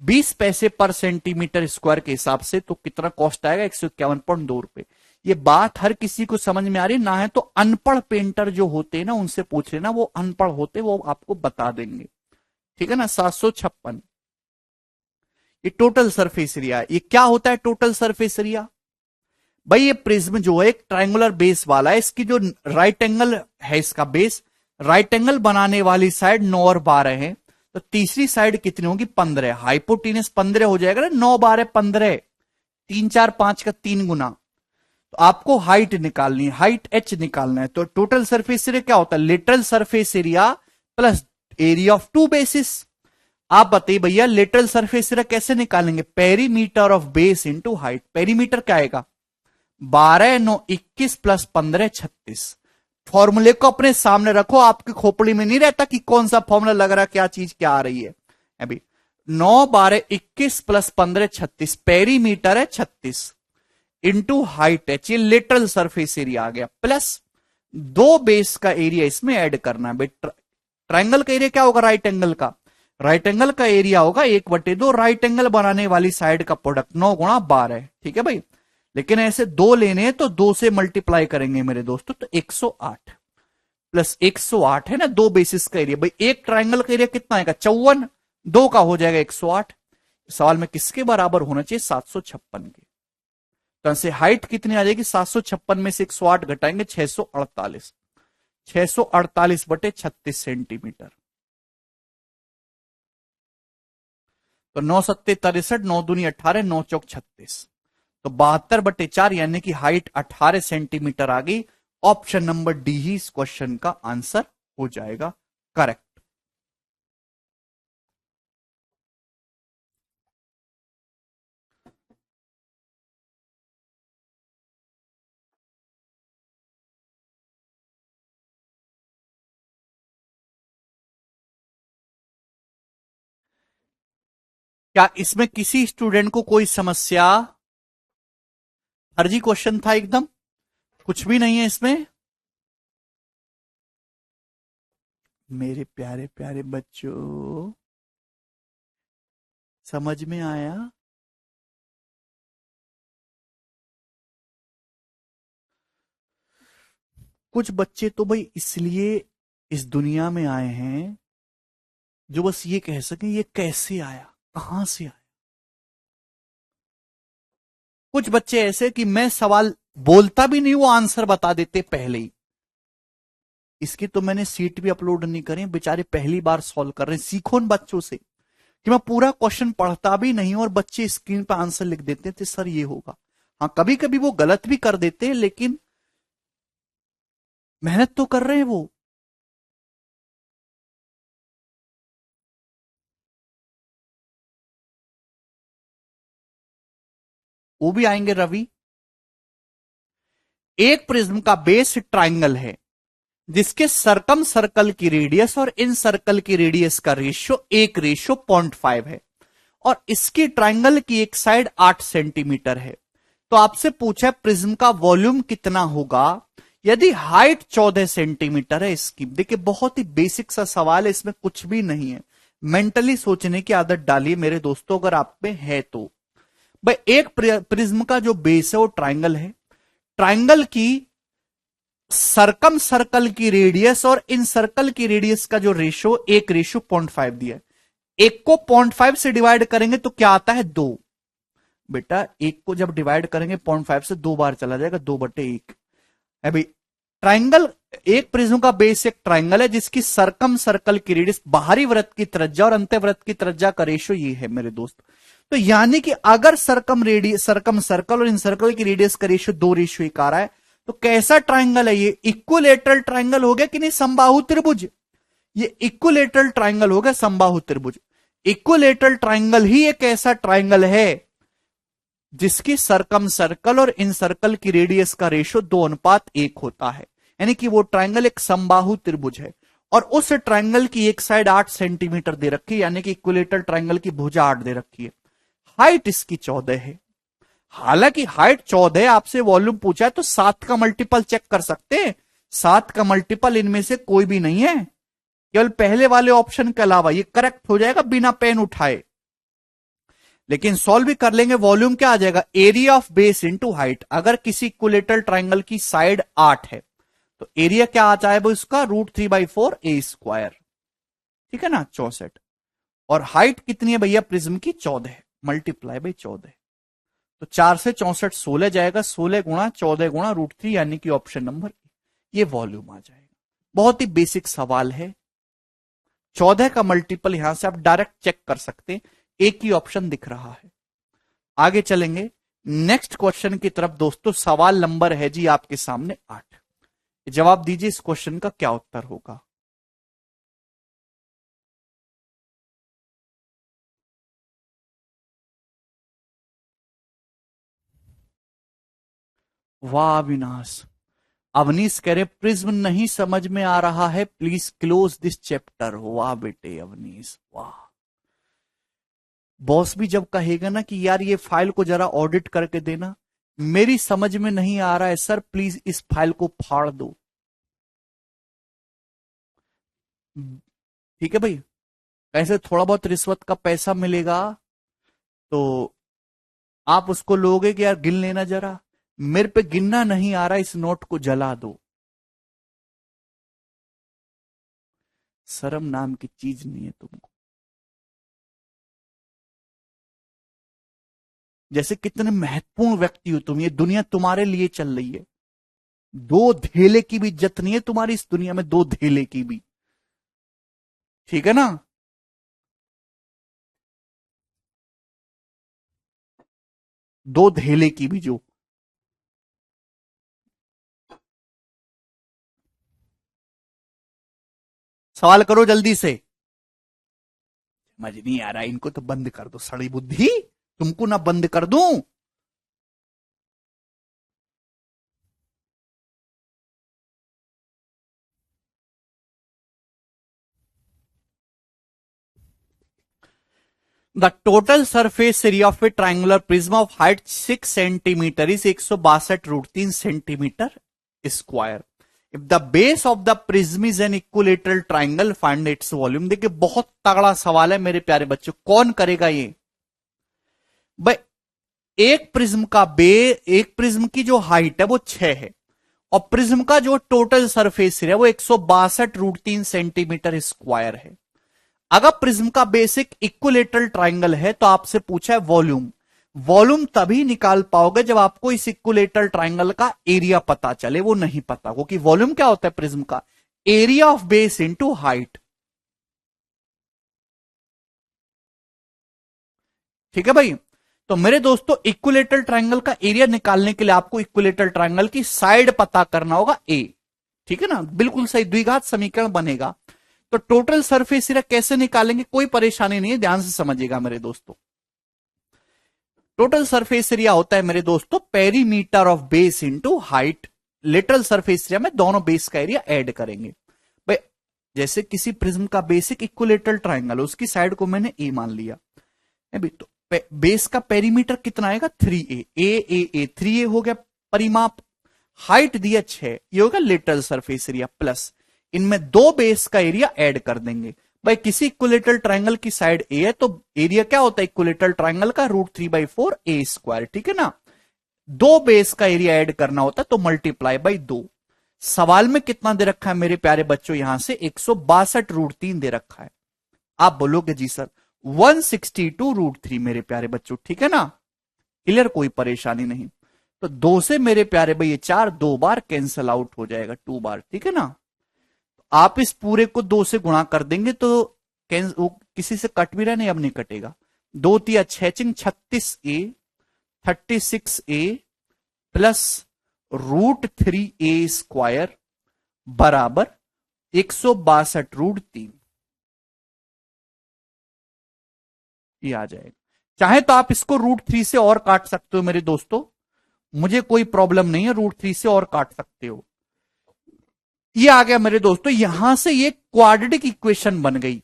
20 पैसे पर सेंटीमीटर स्क्वायर के हिसाब से, तो कितना कॉस्ट आएगा 151.2 रुपए। ये बात हर किसी को समझ में आ रही ना है तो अनपढ़ पेंटर जो होते हैं ना उनसे पूछ लेना, वो अनपढ़ होते वो आपको बता देंगे, ठीक है ना। 756 ये टोटल सरफेस एरिया है। ये क्या होता है टोटल सरफेस एरिया? भाई ये प्रिज्म जो है एक ट्रायंगुलर बेस वाला है, इसकी जो राइट एंगल है, इसका बेस राइट एंगल बनाने वाली साइड 9 और 12 है, तो तीसरी साइड कितनी होगी 15, हाइपोटेनस 15 हो जाएगा ना, 9 12 15, 3 4 5 का 3 गुना। तो आपको हाइट निकालनी है, हाइट h निकालना है, तो टोटल सरफेस एरिया क्या होता है, lateral surface area plus area of 2 basis. आप बताइए भैया लेटरल सरफेस एरिया कैसे निकालेंगे, perimeter of base into height. Perimeter क्या आएगा 12 9 21 प्लस 15 36। फॉर्मूले को अपने सामने रखो, आपकी खोपड़ी में नहीं रहता कि कौन सा फॉर्मूला लग रहा, क्या चीज क्या आ रही है। अभी 9 12 21 प्लस 15 36, पेरीमीटर है 36 इंटू हाइट है, ये लेटरल सरफेस एरिया आ गया, प्लस दो बेस का एरिया इसमें ऐड करना है। ट्राइंगल का एरिया क्या होगा, राइट एंगल का, राइट एंगल का एरिया होगा 1/2, राइट एंगल बनाने वाली साइड का प्रोडक्ट 9 गुणा 12, ठीक है भाई। लेकिन ऐसे दो लेने हैं तो दो से मल्टीप्लाई करेंगे मेरे दोस्तों, तो 108 प्लस 108 है ना, दो बेसिस का एरिया। भाई एक ट्राइंगल का एरिया कितना आएगा 54, दो का हो जाएगा 108। सवाल में किसके बराबर होना चाहिए, 756 के। तो ऐसे हाइट कितनी आ जाएगी, 756 में से 108 घटाएंगे 648, 648/36 सेंटीमीटर। तो 9 7 63, 9 दूनी 18, 9 चौक 36, तो 72/4 यानी कि हाइट 18 सेंटीमीटर आ गई। ऑप्शन नंबर डी ही इस क्वेश्चन का आंसर हो जाएगा करेक्ट। क्या इसमें किसी स्टूडेंट को कोई समस्या, फर्जी क्वेश्चन था एकदम, कुछ भी नहीं है इसमें। मेरे प्यारे प्यारे बच्चों, समझ में आया। कुछ बच्चे तो भाई इसलिए इस दुनिया में आए हैं जो बस ये कह सके ये कैसे आया, कहां से आया। कुछ बच्चे ऐसे कि मैं सवाल बोलता भी नहीं, वो आंसर बता देते पहले ही। इसकी तो मैंने सीट भी अपलोड नहीं करी, बेचारे पहली बार सॉल्व कर रहे हैं। सीखो उन बच्चों से कि मैं पूरा क्वेश्चन पढ़ता भी नहीं और बच्चे स्क्रीन पर आंसर लिख देते थे, सर ये होगा। हाँ कभी कभी वो गलत भी कर देते हैं, लेकिन मेहनत तो कर रहे हैं वो भी आएंगे रवि। एक प्रिज्म का बेस ट्राइंगल है जिसके सरकम सर्कल की रेडियस और इन सर्कल की रेडियस का रेशियो 1:0.5 है, और इसकी ट्राइंगल की एक साइड 8 सेंटीमीटर है। तो आपसे पूछा है प्रिज्म का वॉल्यूम कितना होगा यदि हाइट 14 सेंटीमीटर है इसकी। देखिए बहुत ही बेसिक सा सवाल है, इसमें कुछ भी नहीं है। मेंटली सोचने की आदत डालिए मेरे दोस्तों अगर आप में है तो। भाई एक प्रिज्म का जो बेस है वो ट्राइंगल है, ट्राइंगल की सरकम सर्कल की रेडियस और इन सर्कल की रेडियस का जो रेशो 1:0.5 दिया है। एक को 0.5 से डिवाइड करेंगे तो क्या आता है 2। बेटा एक को जब डिवाइड करेंगे 0.5 से 2 बार चला जाएगा, 2/1 है भाई। ट्राइंगल, एक प्रिज्म का बेस एक ट्राइंगल है जिसकी सरकम सर्कल की रेडियस, बाहरी वृत्त की त्रिज्या और अंतःवृत्त की त्रिज्या का रेशो ये है मेरे दोस्त। तो यानी कि अगर सरकम सर्कल और इन सर्कल की रेडियस का रेशो 2:1 आ रहा है, तो कैसा ट्राइंगल है ये, इक्विलेटरल ट्राइंगल हो गया कि नहीं, समबाहु त्रिभुज। ये इक्विलेटरल ट्राइंगल हो गया, समबाहु त्रिभुज। इक्विलेटरल ट्राइंगल ही एक ऐसा ट्राइंगल है जिसकी सरकम सर्कल और इन सर्कल की रेडियस का रेशो 2:1 होता है, यानी कि वो ट्राइंगल एक समबाहु त्रिभुज है। और उस ट्राइंगल की एक साइड 8 सेंटीमीटर दे रखी है, यानी कि इक्विलेटरल ट्राइंगल की भुजा 8 दे रखी है। हाइट इसकी 14 है। हालांकि हाइट 14 है, आपसे वॉल्यूम पूछा है तो 7 का मल्टीपल चेक कर सकते हैं। 7 का मल्टीपल इनमें से कोई भी नहीं है, केवल पहले वाले ऑप्शन के अलावा। ये करेक्ट हो जाएगा बिना पेन उठाए, लेकिन सॉल्व भी कर लेंगे। वॉल्यूम क्या आ जाएगा, area of base into height. अगर किसी इक्विलेटरल ट्राइंगल की साइड 8 है तो एरिया क्या आ जाएगा इसका, √3/4 A²। ठीक है ना, 64। और हाइट कितनी है भैया प्रिज्म की, 14, मल्टीप्लाई बाई 14। तो 4 से 64 16 जाएगा, 16 गुणा 14 गुणा √3, यानी कि ऑप्शन नंबर ये वॉल्यूम आ जाएगा। बहुत ही बेसिक सवाल है। 14 का मल्टीपल यहां से आप डायरेक्ट चेक कर सकते हैं, एक ही ऑप्शन दिख रहा है। आगे चलेंगे नेक्स्ट क्वेश्चन की तरफ दोस्तों। सवाल नंबर है जी आपके सामने 8। जवाब दीजिए इस क्वेश्चन का क्या उत्तर होगा। वाह अविनाश। अवनीश कह रहे प्रिज्म नहीं समझ में आ रहा है, प्लीज क्लोज दिस चैप्टर। वाह बेटे अवनीश वाह। बॉस भी जब कहेगा ना कि यार ये फाइल को जरा ऑडिट करके देना, मेरी समझ में नहीं आ रहा है सर, प्लीज इस फाइल को फाड़ दो। ठीक है भाई, ऐसे थोड़ा बहुत रिश्वत का पैसा मिलेगा तो आप उसको लोगे कि यार गिन लेना जरा, मेरे पे गिनना नहीं आ रहा, इस नोट को जला दो। शर्म नाम की चीज नहीं है तुमको। जैसे कितने महत्वपूर्ण व्यक्ति हो तुम, ये दुनिया तुम्हारे लिए चल रही है। दो धेले की भी इज्जत नहीं है तुम्हारी इस दुनिया में, दो धेले की भी। ठीक है ना। दो धेले की भी जो। सवाल करो जल्दी से। समझ नहीं आ रहा, इनको तो बंद कर दो, सड़ी बुद्धि। तुमको ना बंद कर दूं। The total surface area of a triangular prism of height 6 centimetre is 162.3 centimetre square. If the base of the prism is an equilateral triangle find its volume. देखिए बहुत तगड़ा सवाल है मेरे प्यारे बच्चों, कौन करेगा ये भाई। एक प्रिज्म की जो हाइट है वो 6 है, और प्रिज्म का जो टोटल सरफेस एरिया वो 162.3 सेंटीमीटर स्क्वायर है। अगर प्रिज्म का बेसिक इक्विलेटरल ट्राइंगल है तो आपसे पूछा है वॉल्यूम। वॉल्यूम तभी निकाल पाओगे जब आपको इस इक्विलेटरल ट्राइंगल का एरिया पता चले, वो नहीं पता, क्योंकि वॉल्यूम क्या होता है प्रिज्म का, area of base into height. ठीक है भाई। तो मेरे दोस्तों इक्विलेटरल ट्राइंगल का एरिया निकालने के लिए आपको इक्विलेटरल ट्राइंगल की साइड पता करना होगा ए। ठीक है ना, बिल्कुल सही, द्विघात समीकरण बनेगा। तो टोटल सरफेस एरिया कैसे निकालेंगे, कोई परेशानी नहीं है, ध्यान से समझिएगा मेरे दोस्तों। टोटल सरफेस एरिया होता है मेरे दोस्तों perimeter of base into height. Lateral surface area में दोनों बेस का एरिया ऐड करेंगे भाई। जैसे किसी प्रिज्म का बेसिक इक्विलेटरल ट्राइंगल, उसकी साइड को मैंने ए मान लिया अभी, तो बेस का पेरीमीटर कितना आएगा 3a, ए 3a हो गया परिमाप। हाइट दिया 6, ये होगा लेटरल सरफेस एरिया प्लस इनमें दो बेस का एरिया ऐड कर देंगे भाई। किसी इक्विलेटरल ट्राइंगल की साइड ए है तो एरिया क्या होता है इक्विलेटरल ट्राइंगल का, √3/4a²। ठीक है ना, दो बेस का एरिया ऐड करना होता है तो मल्टीप्लाई बाई 2। सवाल में कितना दे रखा है मेरे प्यारे बच्चों, यहां से 162√3 दे रखा है। आप बोलोगे जी सर 162√3 मेरे प्यारे बच्चों, ठीक है ना, क्लियर, कोई परेशानी नहीं। तो 2 से मेरे प्यारे भाई ये 4 2 बार कैंसल आउट हो जाएगा, 2 बार। ठीक है ना, आप इस पूरे को 2 से गुणा कर देंगे तो वो किसी से कट भी रहा नहीं, अब नहीं कटेगा। 2 तिया 6 36a 36a प्लस √3a² बराबर 162√3 ये आ जाएगा। चाहे तो आप इसको √3 से और काट सकते हो मेरे दोस्तों, मुझे कोई प्रॉब्लम नहीं है, √3 से और काट सकते हो। ये आ गया मेरे दोस्तों, यहां से ये क्वाड्रेटिक इक्वेशन बन गई,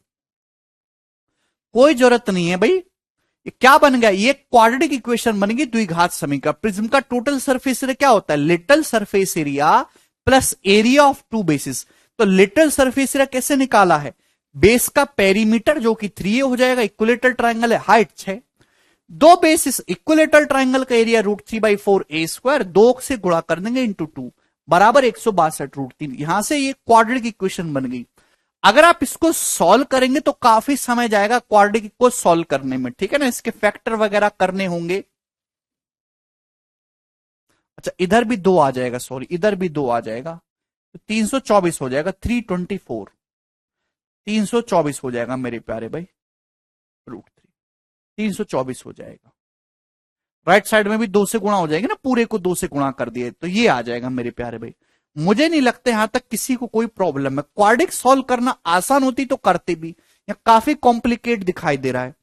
कोई जरूरत नहीं है भाई। ये क्या बन गया, ये क्वाड्रेटिक इक्वेशन बन गई द्विघात समीकरण। प्रिज्म का टोटल सरफेस एरिया क्या होता है, lateral surface area plus area of two bases. तो लिटल सरफेस एरिया कैसे निकाला है, बेस का पेरीमीटर जो कि 3a हो जाएगा, इक्विलेटरल ट्राइंगल है, हाइट 6, दो बेसिस इक्विलेटरल ट्राइंगल का एरिया √3/4a², 2 से गुणा कर देंगे इंटू 2 बराबर 162√3। यहां से ये क्वाड्रेटिक इक्वेशन बन गई। अगर आप इसको सॉल्व करेंगे तो काफी समय जाएगा क्वाड्रेटिक को सॉल्व करने में, ठीक है ना, इसके फैक्टर वगैरह करने होंगे। अच्छा इधर भी 2 आ जाएगा, सॉरी इधर भी 2 आ जाएगा, तो 324 हो जाएगा, 324 324 हो जाएगा मेरे प्यारे भाई, √3 324 हो जाएगा। राइट साइड में भी 2 से गुणा हो जाएगा ना, पूरे को 2 से गुणा कर दिए तो ये आ जाएगा मेरे प्यारे भाई। मुझे नहीं लगता यहां तक किसी को कोई प्रॉब्लम है। क्वाड्रेटिक सॉल्व करना आसान होती तो करते भी, या काफी कॉम्प्लिकेट दिखाई दे रहा है।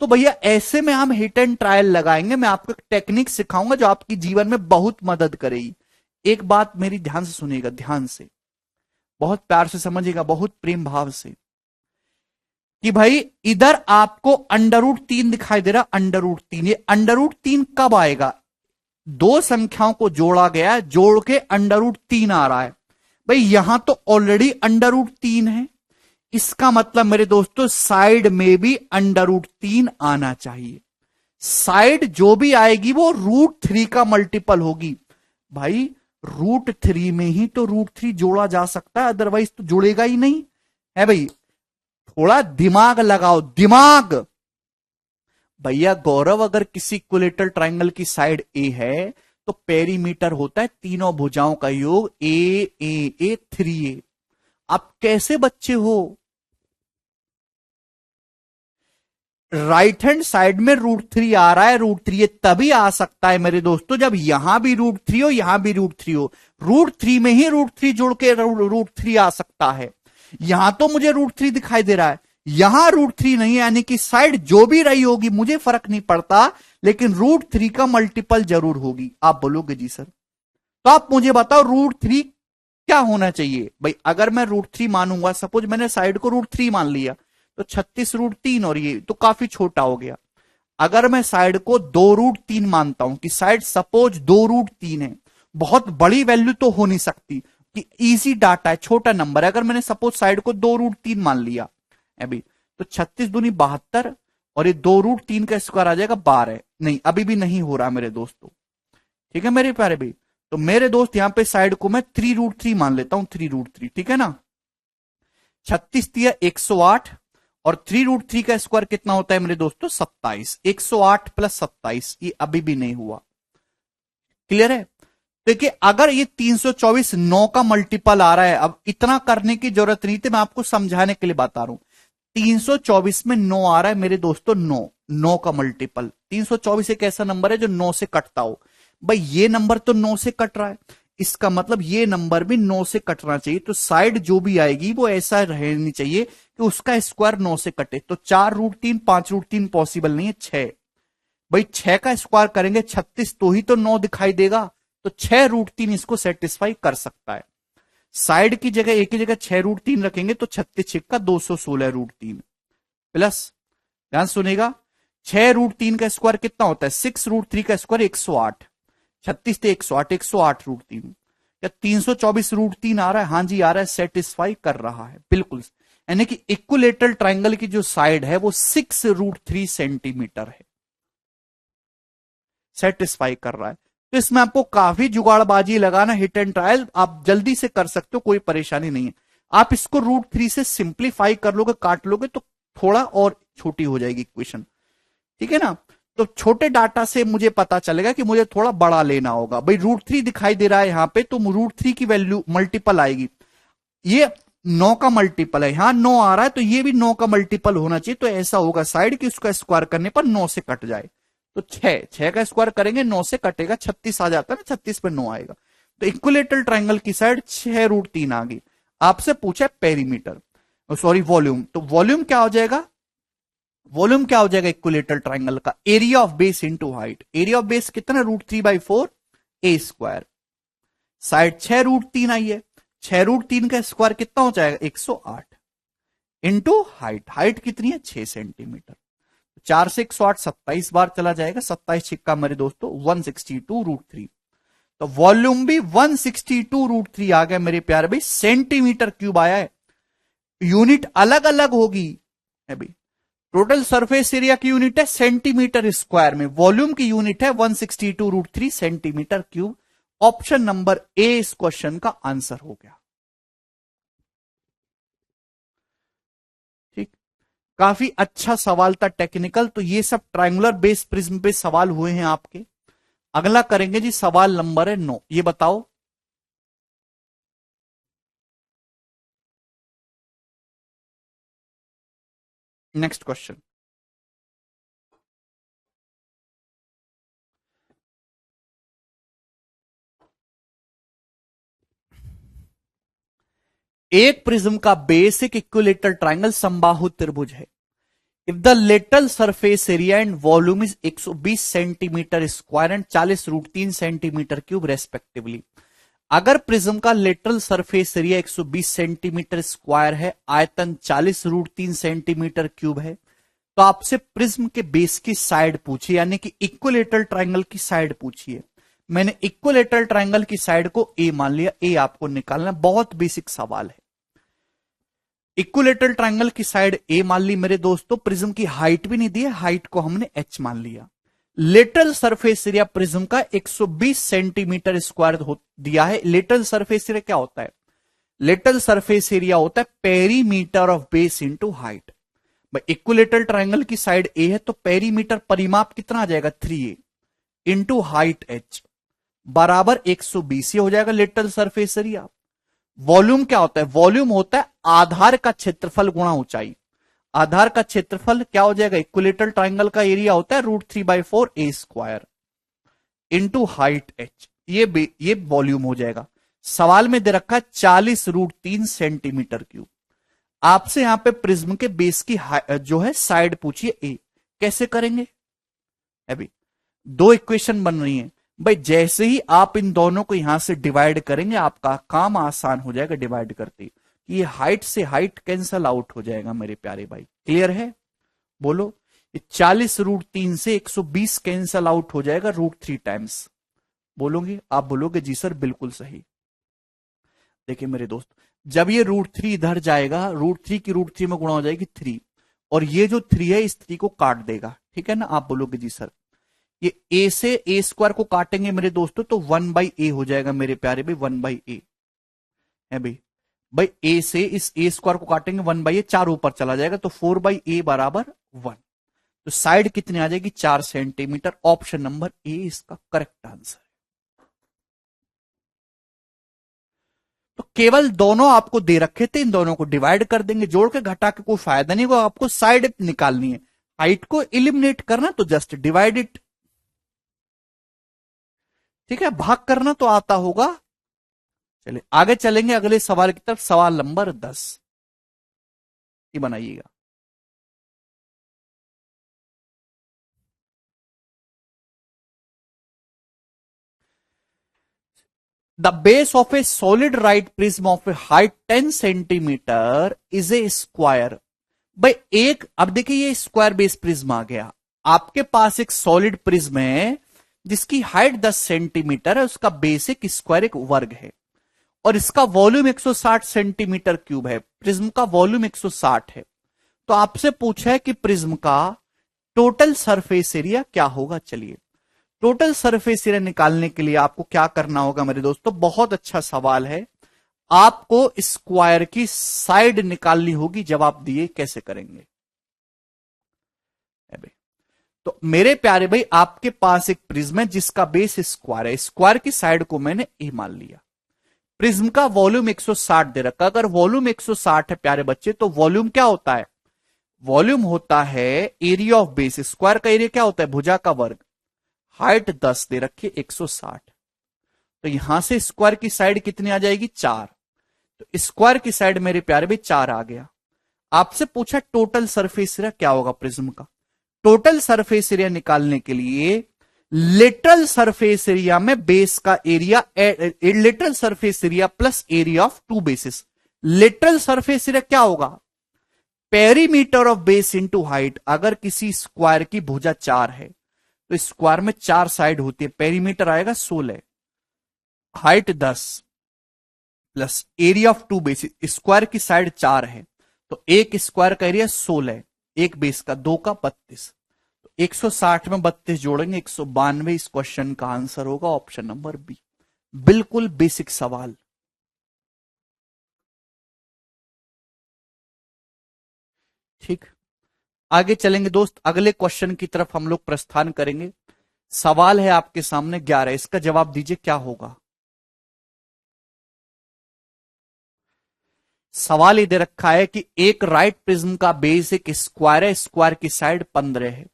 तो भैया ऐसे में हम हिट एंड ट्रायल लगाएंगे, मैं आपको एक टेक्निक सिखाऊंगा जो आपकी जीवन में बहुत मदद करेगी। एक बात मेरी ध्यान से सुनिएगा, ध्यान से, बहुत प्यार से समझिएगा, बहुत प्रेम भाव से, कि भाई इधर आपको √3 दिखाई दे रहा, √3, ये √3 कब आएगा? दो संख्याओं को जोड़ा गया है, जोड़ के √3 आ रहा है। भाई यहां तो ऑलरेडी √3 है, इसका मतलब मेरे दोस्तों साइड में भी √3 आना चाहिए। साइड जो भी आएगी वो √3 का मल्टीपल होगी। भाई √3 में ही तो √3 जोड़ा जा सकता है, अदरवाइज तो जुड़ेगा ही नहीं है। भाई थोड़ा दिमाग लगाओ, दिमाग। भैया गौरव, अगर किसी इक्विलेटरल ट्रायंगल की साइड ए है तो पेरीमीटर होता है तीनों भुजाओं का योग, ए 3a। आप कैसे बच्चे हो? राइट हैंड साइड में √3 आ रहा है, √3 तभी आ सकता है मेरे दोस्तों जब यहां भी √3 हो, यहां भी √3 हो। √3 में ही √3 जोड़ के √3 आ सकता है। यहां तो मुझे √3 दिखाई दे रहा है, यहां √3 नहीं है, यानी कि साइड जो भी रही होगी मुझे फर्क नहीं पड़ता, लेकिन √3 का मल्टीपल जरूर होगी। आप बोलोगे जी सर, तो आप मुझे बताओ √3 क्या होना चाहिए? भाई अगर मैं √3 मानूंगा, सपोज मैंने साइड को √3 मान लिया, तो 36 √3, और ये तो काफी छोटा हो गया। अगर मैं साइड को 2 √3 मानता हूं कि साइड सपोज 2 √3 है, बहुत बड़ी वैल्यू तो हो नहीं सकती कि इजी डाटा है, छोटा नंबर है। अगर मैंने सपोज साइड को 2 √3 मान लिया अभी, तो 36 दूनी 72, और ये 2 √3 का स्क्वायर आ जाएगा 12। नहीं, अभी भी नहीं हो रहा मेरे दोस्तों, ठीक है मेरे प्यारे भाई। तो मेरे दोस्त यहां पे साइड को मैं 3 √3 मान लेता हूं, 3 √3, ठीक है ना। 36 दिया 108, और 3 √3 का स्क्वायर कितना होता है मेरे दोस्तों? 27। 108 + 27, ये अभी भी नहीं हुआ। क्लियर है? देखिए अगर ये 324 9 का मल्टीपल आ रहा है, अब इतना करने की जरूरत नहीं थी, मैं आपको समझाने के लिए बता रहा हूं। 324 में 9 आ रहा है मेरे दोस्तों, 9 का मल्टीपल। 324 एक ऐसा नंबर है जो 9 से कटता हो। भाई ये नंबर तो 9 से कट रहा है, इसका मतलब ये नंबर भी 9 से कटना चाहिए। तो साइड जो भी आएगी वो ऐसा रहनी चाहिए कि उसका स्क्वायर 9 से कटे। तो 4 √3, 5 √3 पॉसिबल नहीं है, 6। भाई 6 का स्क्वायर करेंगे 36, तो ही तो 9 दिखाई देगा। तो 6 √3 इसको सेटिस्फाई कर सकता है। साइड की जगह एक ही जगह 6 √3 रखेंगे तो 36 का 216 √3 प्लस, ध्यान सुनेगा, 6 √3 का स्क्वायर कितना होता है? 6 √3 का स्क्वायर 108। 36 थे 108, 108 √3। क्या 324 √3 आ रहा है? हाँ जी आ रहा है, सेटिस्फाई कर रहा है बिल्कुल। यानी कि इक्विलेटरल ट्रायंगल की जो साइड है वो 6 √3 सेंटीमीटर है, सेटिस्फाई कर रहा है। तो इसमें आपको काफी जुगाड़बाजी लगाना, हिट एंड ट्रायल आप जल्दी से कर सकते हो, कोई परेशानी नहीं है। आप इसको √3 से सिंप्लीफाई कर लोगे, काट लोगे तो थोड़ा और छोटी हो जाएगी इक्वेशन, ठीक है ना। तो छोटे डाटा से मुझे पता चलेगा कि मुझे थोड़ा बड़ा लेना होगा। भाई √3 दिखाई दे रहा है यहां पे, तो √3 की वैल्यू मल्टीपल आएगी। ये 9 का मल्टीपल है, यहां 9 आ रहा है तो ये भी 9 का मल्टीपल होना चाहिए। तो ऐसा होगा साइड की उसका स्क्वायर करने पर 9 से कट जाए। तो 6 का स्क्वायर करेंगे 9 से कटेगा, 36 आ जाता है ना, 36 पे 9 आएगा। तो इक्विलेटरल ट्रायंगल की साइड 6 √3 आ गई। आपसे पूछा पेरीमीटर, सॉरी वॉल्यूम, तो वॉल्यूम क्या हो जाएगा? वॉल्यूम क्या हो जाएगा इक्विलेटरल ट्रायंगल का? Area of base into height. Area of base कितना? √3/4 a स्क्वायर। साइड 6 √3 आई है, 6 √3 का स्क्वायर कितना हो जाएगा? 108 इंटू हाइट। हाइट कितनी है? 6 सेंटीमीटर। 4 से 108 27 बार चला जाएगा, 27 छिक्का मेरे दोस्तों 162 √3। तो वॉल्यूम भी 162 √3 आ गया मेरे प्यारे भाई, सेंटीमीटर क्यूब आया है। यूनिट अलग अलग होगी अभी। टोटल सरफेस एरिया की यूनिट है सेंटीमीटर स्क्वायर में, वॉल्यूम की यूनिट है 162 √3 centimetre cube. Option number A इस क्वेश्चन का आंसर हो गया। ठीक, काफी अच्छा सवाल था, टेक्निकल। तो ये सब ट्रायंगुलर बेस प्रिज्म पे सवाल हुए हैं आपके। अगला करेंगे जी, सवाल नंबर है 9। ये बताओ, नेक्स्ट क्वेश्चन। एक प्रिज्म का बेसिक इक्विलेटरल ट्रायंगल समबाहु त्रिभुज है। If the lateral surface area and volume is 120 centimetre square and 40 √3 centimetre cube respectively. अगर प्रिज्म का lateral surface area 120 centimetre square है, आयतन 40√3 सेंटीमीटर क्यूब है, तो आपसे प्रिज्म के बेस की साइड पूछी, यानी कि इक्विलेटरल ट्रायंगल की साइड पूछी है। मैंने इक्विलेटरल ट्रायंगल की साइड को ए मान लिया, ए आपको निकालना, बहुत बेसिक सवाल है। इक्विलेटरल ट्रायंगल की साइड ए मान ली मेरे दोस्तों, प्रिज्म की हाइट भी नहीं दी है, हाइट को हमने एच मान लिया। लेटरल सरफेस एरिया प्रिज्म का 120 सेंटीमीटर स्क्वायर दिया है। लेटरल सरफेस एरिया क्या होता है? लेटरल सरफेस एरिया होता है perimeter of base into height. Equilateral triangle की साइड ए है तो पेरीमीटर परिमाप कितना आ जाएगा? 3a इंटू हाइट h बराबर 120, ये हो जाएगा लेटरल सरफेस एरिया। वॉल्यूम क्या होता है? वॉल्यूम होता है आधार का क्षेत्रफल गुणा ऊंचाई। आधार का क्षेत्रफल क्या हो जाएगा? इक्विलेटरल ट्रायंगल का एरिया होता है √3/4 a square into height h, ये वॉल्यूम हो जाएगा। सवाल में दे रखा है 40√3 सेंटीमीटर क्यूब। आपसे यहां पे प्रिज्म के बेस की जो है साइड पूछिए ए, कैसे करेंगे? अभी दो इक्वेशन बन रही हैं भाई, जैसे ही आप इन दोनों को यहां से डिवाइड करेंगे आपका काम आसान हो जाएगा डिवाइड करते। ये हाइट से हाइट कैंसल आउट हो जाएगा मेरे प्यारे भाई, क्लियर है? बोलो, 40√3 से 120 कैंसल आउट हो जाएगा √3 टाइम्स। बोलोगे? आप बोलोगे जी सर बिल्कुल सही। देखिए मेरे दोस्त, जब ये √3 इधर जाएगा, √3 की √3 में गुणा हो जाएगी 3, और ये जो 3 है इस 3 को काट देगा, ठीक है ना? आप बोलोगे जी सर ये a से a स्क्वायर को काटेंगे मेरे दोस्तों तो 1/a हो जाएगा मेरे प्यारे भाई, 1/a है भाई। भाई a से इस a स्क्वायर को काटेंगे 1/a, 4 ऊपर चला जाएगा तो 4/a बराबर 1। तो साइड कितनी आ जाएगी? 4 सेंटीमीटर। ऑप्शन नंबर ए इसका करेक्ट आंसर। तो केवल दोनों आपको दे रखे थे, इन दोनों को डिवाइड कर देंगे, जोड़ के घटा के कोई फायदा नहीं होगा। आपको साइड निकालनी है, हाइट को एलिमिनेट करना तो जस्ट डिवाइड इट, ठीक है? भाग करना तो आता होगा। चलिए आगे चलेंगे अगले सवाल की तरफ। सवाल नंबर 10 ये बनाइएगा। The base of a solid right prism of a height 10 centimetre is a square। भाई एक, अब देखिए ये स्क्वायर बेस प्रिज्म आ गया। आपके पास एक सॉलिड प्रिज्म है जिसकी हाइट 10 सेंटीमीटर है, उसका बेस एक स्क्वायर, एक वर्ग है, और इसका वॉल्यूम 160 सेंटीमीटर क्यूब है। प्रिज्म का वॉल्यूम 160 है। तो आपसे पूछा है कि प्रिज्म का टोटल सरफेस एरिया क्या होगा। चलिए टोटल सरफेस एरिया निकालने के लिए आपको क्या करना होगा मेरे दोस्तों? बहुत अच्छा सवाल है। आपको स्क्वायर की साइड निकालनी होगी। जवाब दिए कैसे करेंगे? तो मेरे प्यारे भाई, आपके पास एक प्रिज्म है जिसका बेस स्क्वायर है, स्क्वायर की साइड को मैंने ए मान लिया। प्रिज्म का वॉल्यूम 160 दे रखा। अगर वॉल्यूम 160 है प्यारे बच्चे, तो वॉल्यूम क्या होता है? वॉल्यूम होता है एरिया ऑफ बेस। स्क्वायर का एरिया क्या होता है? भुजा का वर्ग। हाइट 10 दे रखी 160, तो यहां से स्क्वायर की साइड कितनी आ जाएगी? 4। तो स्क्वायर की साइड मेरे प्यारे भाई 4 आ गया। आपसे पूछा टोटल सरफेस एरिया क्या होगा प्रिज्म का। टोटल सरफेस एरिया निकालने के लिए लेटरल सरफेस एरिया में बेस का area, lateral surface area plus area of 2 basis. Lateral surface area क्या होगा? Perimeter of base into height. अगर किसी स्क्वायर की भुजा 4 है तो स्क्वायर में 4 साइड होती है, पेरीमीटर आएगा 16, height 10 plus area of 2 basis. Square की साइड 4 है तो एक स्क्वायर का एरिया 16, एक बेस का 2 का 32, तो 160 में 32 जोड़ेंगे 192। इस क्वेश्चन का आंसर होगा ऑप्शन नंबर बी। बिल्कुल बेसिक सवाल। ठीक, आगे चलेंगे दोस्त, अगले क्वेश्चन की तरफ हम लोग प्रस्थान करेंगे। सवाल है आपके सामने 11, इसका जवाब दीजिए क्या होगा। सवाल ये दे रखा है कि एक राइट प्रिज्म का बेस एक स्क्वायर है, स्क्वायर की साइड 15 है।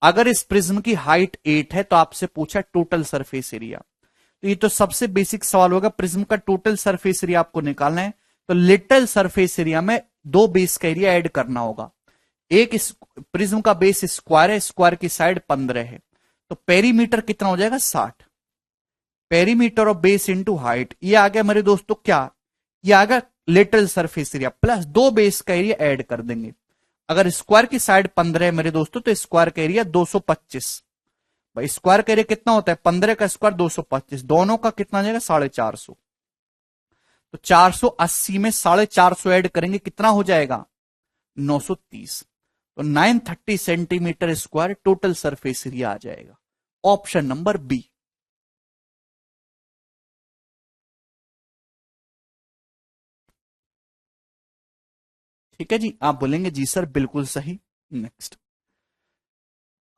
अगर इस प्रिज्म की हाइट 8 है तो आपसे पूछा टोटल सरफेस एरिया। तो ये तो सबसे बेसिक सवाल होगा, प्रिज्म का टोटल सरफेस एरिया आपको निकालना है। तो लिटल सरफेस एरिया में 2 बेस का एरिया ऐड करना होगा। एक प्रिज्म का बेस स्क्वायर है, स्क्वायर की साइड 15 है, तो पेरीमीटर कितना हो जाएगा? 60। Perimeter of base into height, ये आ गया मेरे दोस्तों क्या, ये आ गया लेटरल सरफेस एरिया प्लस दो बेस का एरिया ऐड कर देंगे। अगर स्क्वायर की साइड 15 है मेरे दोस्तों तो स्क्वायर का एरिया 225। भाई स्क्वायर का एरिया कितना होता है, 15 का स्क्वायर 225, दोनों का कितना आ जाएगा 450। तो 480 में 450 ऐड करेंगे कितना हो जाएगा 930। तो 930 centimetre square total surface area आ जाएगा, ऑप्शन नंबर बी। ठीक है जी, आप बोलेंगे जी सर बिल्कुल सही। नेक्स्ट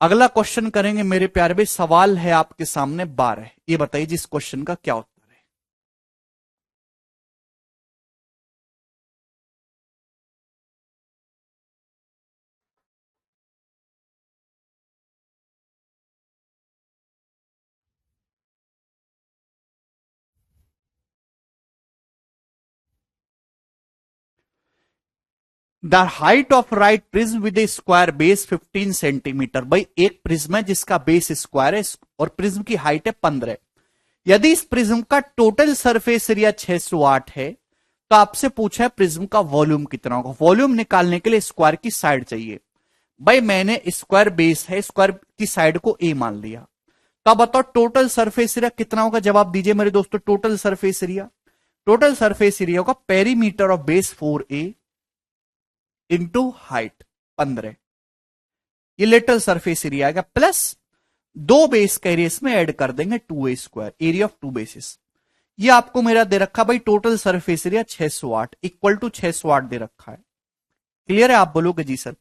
अगला क्वेश्चन करेंगे मेरे प्यारे भाई, सवाल है आपके सामने 12, ये बताइए जिस क्वेश्चन का क्या उत्तर है। The height of right prism with A square base 15 centimetre. भाई एक प्रिज्म है जिसका बेस स्क्वायर है और प्रिज्म की हाइट है 15। यदि इस प्रिज्म का टोटल सरफेस एरिया 608 है तो आपसे पूछा है प्रिज्म का वॉल्यूम कितना होगा। वॉल्यूम निकालने के लिए स्क्वायर की साइड चाहिए। भाई मैंने स्क्वायर बेस है, स्क्वायर की साइड को ए मान लिया, तो अब बताओ टोटल सरफेस एरिया कितना होगा। जवाब दीजिए मेरे दोस्तों, total surface area, total surface area होगा perimeter of base 4a into height 15, ये लेटरल सरफेस एरिया आएगा, प्लस दो बेस का एरिया इसमें ऐड कर देंगे 2a square, area of two bases. ये आपको मेरा दे रखा भाई total surface area 608 equal to 608 दे रखा है। क्लियर है, आप बोलोगे जी सर।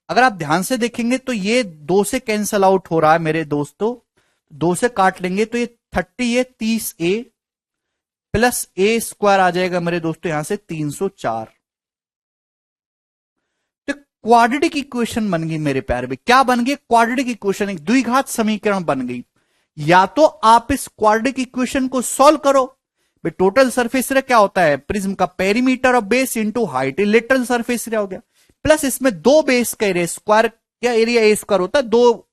अगर आप ध्यान से देखेंगे तो ये 2 से कैंसल आउट हो रहा है मेरे दोस्तों, 2 से काट लेंगे तो ये 30 ये 30a प्लस ए स्क्वायर आ जाएगा मेरे दोस्तों यहां से 304। तो क्वाड्रेटिक इक्वेशन बन गई मेरे प्यारे भाई, क्या बन गई क्वाड्रेटिक इक्वेशन, एक द्विघात समीकरण बन गई। या तो आप इस क्वाड्रेटिक इक्वेशन को सॉल्व करो, भाई टोटल सरफेस एरिया क्या होता है, प्रिज्म का perimeter of base into height, lateral surface area हो गया, प्लस इसमें दो बेस का एरिया, स्क्वायर क्या एरिया ए स्क्वायर होता है, दो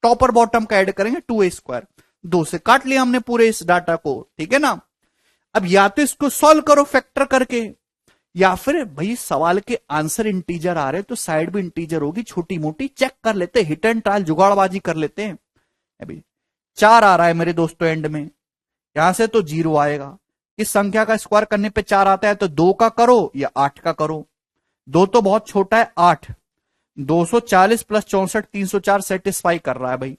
टॉपर बॉटम का ऐड करेंगे 2a स्क्वायर, 2 से काट लिया हमने पूरे इस डाटा को, ठीक है ना। अब या तो इसको सॉल्व करो फैक्टर करके, या फिर भाई सवाल के आंसर इंटीजर आ रहे तो साइड भी इंटीजर होगी, छोटी मोटी चेक कर लेते, हिट एंड ट्रायल जुगाड़बाजी कर लेते हैं। अभी 4 आ रहा है मेरे दोस्तों एंड में, यहां से तो 0 आएगा। इस संख्या का स्क्वायर करने पे 4 आता है तो 2 का करो या 8 का करो, 2 तो बहुत छोटा है, 8 240 प्लस 64 304 सेटिस्फाई कर रहा है भाई।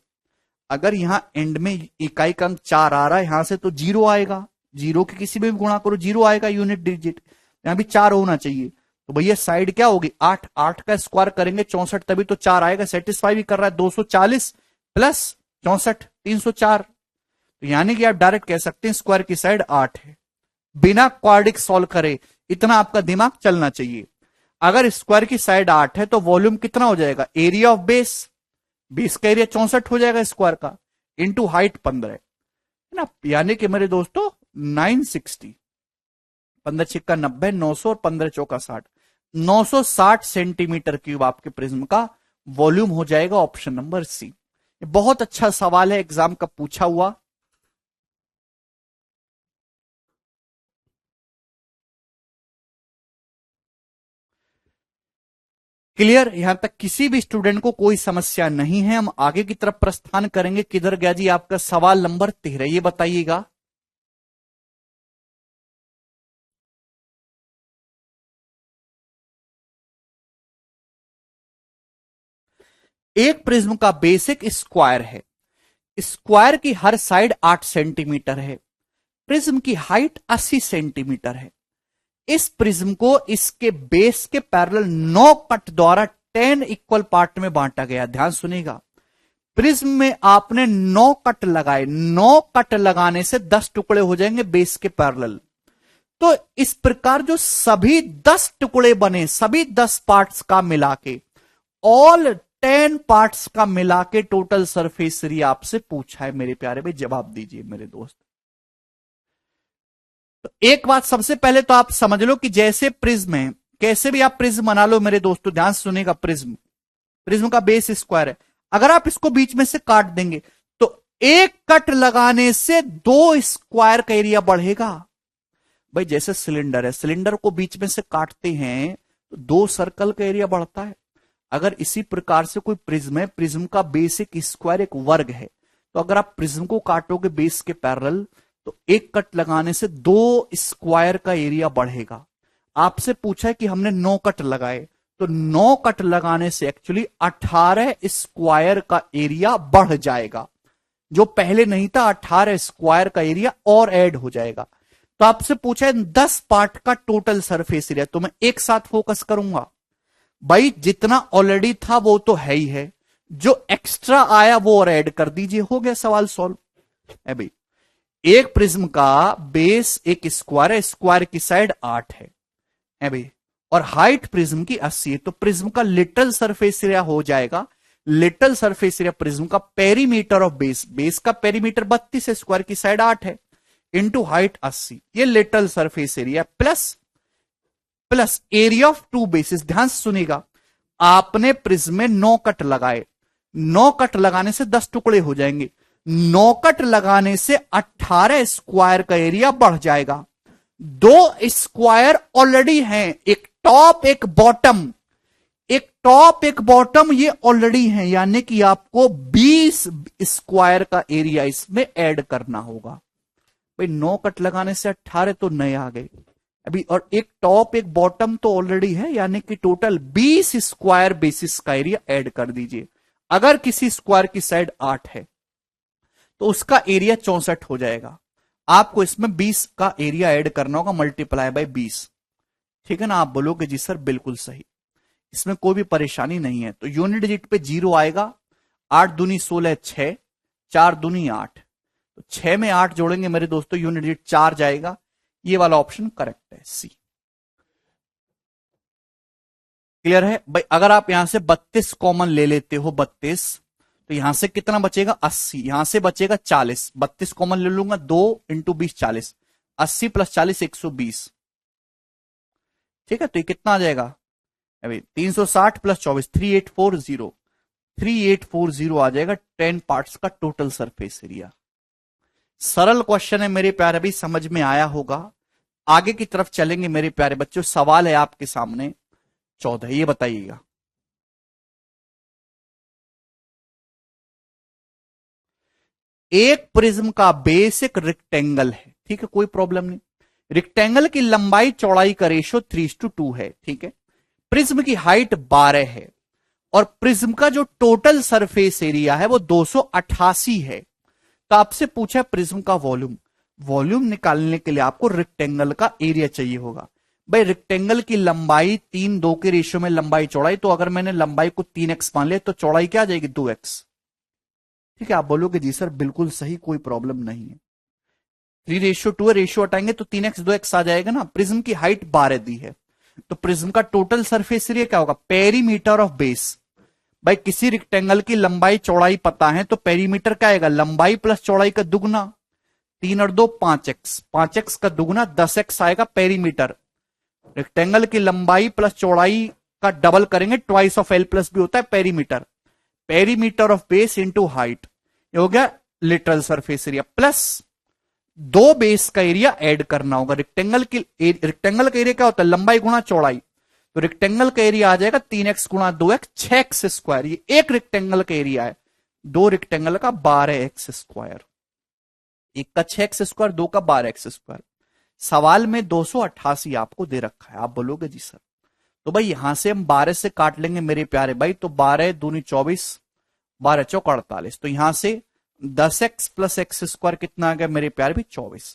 अगर यहां एंड में इकाई का अंक 4 आ रहा है यहां से तो 0 आएगा, 0 के किसी में भी गुणा करो 0 आएगा यूनिट डिजिट, यहां भी 4 होना चाहिए। तो भैया साइड क्या होगी 8, 8 का स्क्वायर करेंगे 64 तभी तो 4 आएगा, सेटिस्फाई भी कर रहा है। 240 प्लस 64 304, तो यानी कि आप डायरेक्ट कह सकते हैं स्क्वायर की साइड 8 है, बिना क्वाड्रिक सॉल्व करे। इतना आपका दिमाग चलना चाहिए। अगर स्क्वायर की साइड 8 है तो वॉल्यूम कितना हो जाएगा, एरिया ऑफ बेस, बेस का एरिया 64 हो जाएगा स्क्वायर का, इंटू हाइट 15 है ना, यानी कि मेरे दोस्तों 960, 15 छिक्का 90, 900 और 15 चौका 60, 960 सेंटीमीटर क्यूब आपके प्रिज्म का वॉल्यूम हो जाएगा, ऑप्शन नंबर सी। बहुत अच्छा सवाल है, एग्जाम का पूछा हुआ। क्लियर, यहां तक किसी भी स्टूडेंट को कोई समस्या नहीं है। हम आगे की तरफ प्रस्थान करेंगे। किधर गया जी आपका सवाल नंबर 13, ये बताइएगा। एक प्रिज्म का बेसिक स्क्वायर है, स्क्वायर की हर साइड 8 सेंटीमीटर है, प्रिज्म की हाइट 80 सेंटीमीटर है। इस प्रिज्म को इसके बेस के पैरेलल 9 कट द्वारा 10 इक्वल पार्ट में बांटा गया। ध्यान सुनिएगा, प्रिज्म में आपने 9 कट लगाए, 9 कट लगाने से 10 टुकड़े हो जाएंगे बेस के पैरेलल। तो इस प्रकार जो सभी 10 टुकड़े बने, सभी 10 पार्ट्स का मिला के, ऑल 10 पार्ट्स का मिला के टोटल सरफेस एरिया आपसे पूछा है मेरे प्यारे भाई। जवाब दीजिए मेरे दोस्त। तो एक बात सबसे पहले तो आप समझ लो कि जैसे प्रिज्म है, कैसे भी आप प्रिज्म बना लो मेरे दोस्तों, ध्यान सुनेगा, प्रिज्म, प्रिज्म का बेस स्क्वायर है। अगर आप इसको बीच में से काट देंगे तो एक कट लगाने से 2 स्क्वायर का एरिया बढ़ेगा। भाई जैसे सिलेंडर है, सिलेंडर को बीच में से काटते हैं तो 2 सर्कल का एरिया बढ़ता है। अगर इसी प्रकार से कोई प्रिज्म है, प्रिज्म का बेस एक स्क्वायर एक वर्ग है, तो अगर आप प्रिज्म को काटोगे बेस के पैरेलल तो एक कट लगाने से 2 स्क्वायर का एरिया बढ़ेगा। आपसे पूछा है कि हमने 9 कट लगाए, तो 9 कट लगाने से एक्चुअली 18 स्क्वायर का एरिया बढ़ जाएगा। जो पहले नहीं था 18 स्क्वायर का एरिया और ऐड हो जाएगा। तो आपसे पूछा है 10 पार्ट का टोटल सरफेस एरिया, तो मैं एक साथ फोकस करूंगा। भाई जितना ऑलरेडी था वो तो है ही है, जो एक्स्ट्रा आया वो और ऐड कर दीजिए, हो गया सवाल सॉल्व है। भाई एक प्रिज्म का बेस एक स्क्वायर है, स्क्वायर की साइड 8 है भाई, और हाइट प्रिज्म की 80 है, तो प्रिज्म का लिटल सरफेस एरिया हो जाएगा, लिटल सरफेस एरिया प्रिज्म का पेरीमीटर ऑफ बेस, बेस का पेरीमीटर 32 है, स्क्वायर की साइड 8 है, इंटू हाइट 80, ये little surface area plus area of 2 basis. ध्यान से सुनिएगा, आपने प्रिज्म में 9 कट लगाए, 9 कट लगाने से 10 टुकड़े हो जाएंगे, 9 कट लगाने से 18 स्क्वायर का एरिया बढ़ जाएगा। 2 स्क्वायर ऑलरेडी हैं, एक टॉप एक बॉटम, एक टॉप एक बॉटम ये ऑलरेडी है, यानी कि आपको 20 स्क्वायर का एरिया इसमें ऐड करना होगा। भाई 9 कट लगाने से 18 तो नए आ गए अभी, और एक टॉप एक बॉटम तो ऑलरेडी है, यानी कि टोटल 20 स्क्वायर बेसिस का एरिया ऐड कर दीजिए। अगर किसी स्क्वायर की साइड 8 है तो उसका एरिया 64 हो जाएगा। आपको इसमें 20 का एरिया ऐड करना होगा, मल्टीप्लाई बाय 20। ठीक है ना, आप बोलोगे जी सर बिल्कुल सही, इसमें कोई भी परेशानी नहीं है। तो यूनिट डिजिट पे 0 आएगा, 8 दूनी 16 6, 4 दूनी 8, तो 6 में 8 जोड़ेंगे मेरे दोस्तों, यूनिट डिजिट 4 जाएगा। ये वाला ऑप्शन करेक्ट है, सी। क्लियर है भाई। अगर आप यहां से 32 कॉमन ले लेते हो, 32, तो यहां से कितना बचेगा 80, यहां से बचेगा 40, 32 कॉमन ले लूंगा, 2 इंटू 20 40, 80 प्लस 40 120। ठीक है, तो ये कितना आ जाएगा अभी 360 प्लस 24 3840, 3840 आ जाएगा 10 पार्ट्स का टोटल सरफेस एरिया। सरल क्वेश्चन है मेरे प्यारे, भी समझ में आया होगा। आगे की तरफ चलेंगे मेरे प्यारे बच्चों, सवाल है आपके सामने 14, ये बताइएगा। एक प्रिज्म का बेस एक रेक्टेंगल है, ठीक है, कोई प्रॉब्लम नहीं। रेक्टेंगल की लंबाई चौड़ाई का रेशो 3:2 है, ठीक है। प्रिज्म की हाइट 12 है और प्रिज्म का जो टोटल सरफेस एरिया है वो 288 है। तो आपसे पूछा प्रिज्म का वॉल्यूम, वॉल्यूम निकालने के लिए आपको रेक्टेंगल का एरिया चाहिए होगा। भाई रेक्टेंगल की लंबाई 3:2 के रेशियो में लंबाई चौड़ाई, तो अगर मैंने लंबाई को 3x मान लिया तो चौड़ाई क्या आ जाएगी 2x। ठीक है, आप बोलोगे जी सर बिल्कुल सही, कोई प्रॉब्लम नहीं है। 3:2 रेशियो हटाएंगे तो 3x 2x आ जाएगा ना। प्रिज्म की हाइट 12 दी है, तो प्रिज्म का टोटल सरफेस एरिया क्या होगा, पेरीमीटर ऑफ बेस। भाई किसी रेक्टेंगल की लंबाई चौड़ाई पता है तो पेरीमीटर क्या आएगा, लंबाई प्लस चौड़ाई का दुगना, 3 और 2 5x, 5x का दुगना 10x आएगा पेरीमीटर। रेक्टेंगल की लंबाई प्लस चौड़ाई का डबल करेंगे, ट्वाइस ऑफ एल प्लस भी होता है perimeter, perimeter of base into height, ये हो गया literal surface area. Plus 2 base का एरिया ऐड करना होगा। रेक्टेंगल का एरिया क्या होता है, लंबाई गुणा चौड़ाई, तो रेक्टेंगल का एरिया आ जाएगा 3x गुणा 2x 6x स्क्वायर। ये एक रेक्टेंगल का एरिया है, 2 रेक्टेंगल का 12x स्क्वायर, एक का 6x स्क्वायर, 2 का 12x स्क्वायर। सवाल में 288 आपको दे रखा है, आप बोलोगे जी सर, तो भाई यहां से हम 12 से काट लेंगे मेरे प्यारे भाई, तो 12 दूनी 24, 12 चौक 48, तो यहां से 10x प्लस एक्स स्क्वायर कितना आ गया मेरे प्यारे भी 24।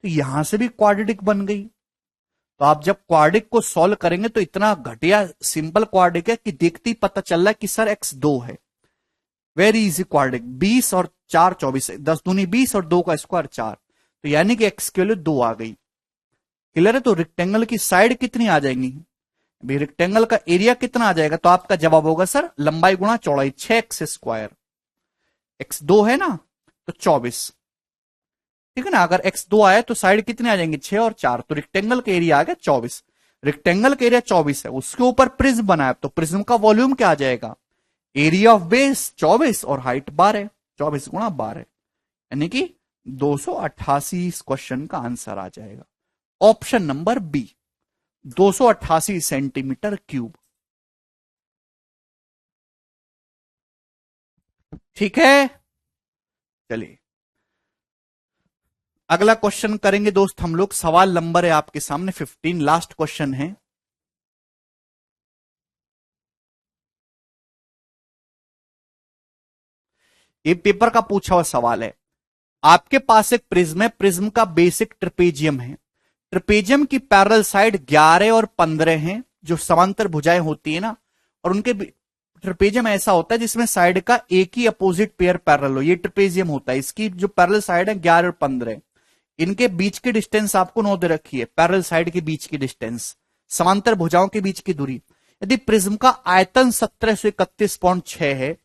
तो यहां से भी क्वाड्रेटिक बन गई। तो आप जब क्वाड्रेटिक को सॉल्व करेंगे तो इतना घटिया सिंपल क्वाड्रेटिक है कि देखते ही पता चल रहा है कि सर x 2 है। वेरी इजी क्वाड्रेटिक, 20 और 4 24, 10 दूनी 20 और 2 का स्क्वायर 4, तो यानी कि x के लिए 2 आ गई। क्लियर है। तो रेक्टेंगल की साइड कितनी आ जाएंगी, रेक्टेंगल का एरिया कितना आ जाएगा, तो आपका जवाब होगा सर लंबाई गुणा चौड़ाई 6x स्क्वायर, x 2 है ना तो 24, ठीक है ना। अगर x 2 आया तो साइड कितने आ जाएंगे 6 और 4, तो रेक्टेंगल का एरिया आ गया 24। रेक्टेंगल का एरिया 24 है, उसके ऊपर प्रिज्म बनाया, तो प्रिज्म का वॉल्यूम क्या आ जाएगा, एरिया ऑफ बेस 24 और हाइट 12, 24 गुणा 12, यानी कि 288 इस क्वेश्चन का आंसर आ जाएगा। Option number B 288 centimetre cube. ठीक है, चलिए अगला क्वेश्चन करेंगे दोस्त हम लोग। सवाल नंबर है आपके सामने 15, लास्ट क्वेश्चन है। ये पेपर का पूछा हुआ सवाल है। आपके पास एक प्रिज्म है, प्रिज्म का बेसिक ट्रिपेजियम है। ट्रिपेजियम की पैरेलल साइड 11 और 15 हैं, जो समांतर भुजाएं होती है ना, और उनके ट्रिपेजियम ऐसा होता है जिसमें साइड का एक ही अपोजिट पेयर पैरेलल हो, ये ट्रिपेजियम होता है। इसकी जो पैरेलल साइड है 11 और 15, इनके बीच की डिस्टेंस आपको 9 दे रखी है। पैरेलल साइड के बीच की डिस्टेंस, समांतर भुजाओं के बीच की दूरी। यदि प्रिज्म का आयतन 1731.6 है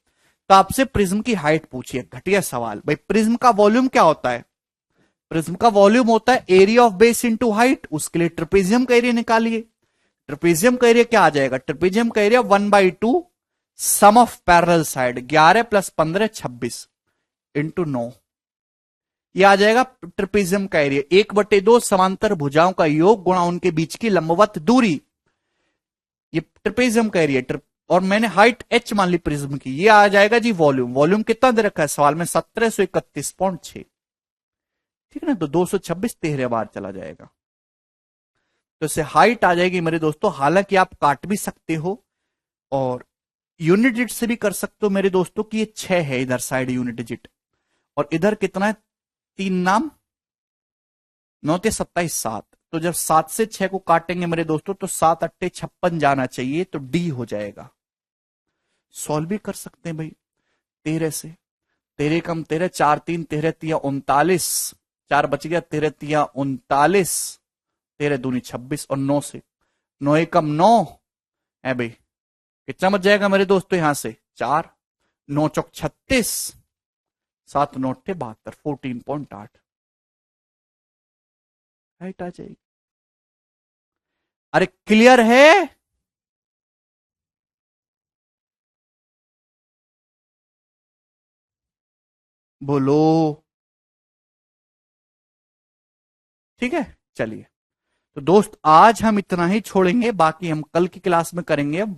तो आपसे प्रिज्म की हाइट पूछिए। घटिया सवाल भाई। प्रिज्म का वॉल्यूम क्या होता है? प्रिज्म का वॉल्यूम होता है area of base into height. उसके लिए ट्रिपेजियम का एरिया निकालिए। ट्रिपेजियम का एरिया क्या आ जाएगा? ट्रिपेजियम का area 1/2 sum of parallel side 11 + 15 26 into 9, यह आ जाएगा ट्रिपेजियम का एरिया। 1/2 समांतर भुजाओं का योग गुणा उनके बीच की लंबवत दूरी, ये ट्रिपेजियम का एरिया। और मैंने हाइट h मान ली प्रिज्म की, ये आ जाएगा जी वॉल्यूम। वॉल्यूम कितना दे रखा है सवाल में? 1731.6। ठीक है ना, तो 226 13 बार चला जाएगा, तो इससे हाइट आ जाएगी मेरे दोस्तों। हालांकि आप काट भी सकते हो और यूनिट डिजिट से भी कर सकते हो मेरे दोस्तों, कि ये 6 है इधर साइड यूनिट डिजिट, और इधर कितना है? 3 नाम 9 × 27 7। तो जब 7 से 6 को काटेंगे मेरे दोस्तों तो 7 × 8 = 56 जाना चाहिए, तो डी हो जाएगा। सॉल्व भी कर सकते हैं भाई। 13 से 13 कम 13, 4 3 13 3 39, 4 बच गया, 13 3 39, 13 दूनी 26, और 9 से 9 1 कम 9 है भाई। कितना बच जाएगा मेरे दोस्तों? यहां से 4, 9 चौक 36, 7 9 8 72, 14.8 हाइट आ जाएगी। अरे क्लियर है? बोलो। ठीक है, चलिए तो दोस्त आज हम इतना ही छोड़ेंगे, बाकी हम कल की क्लास में करेंगे। अब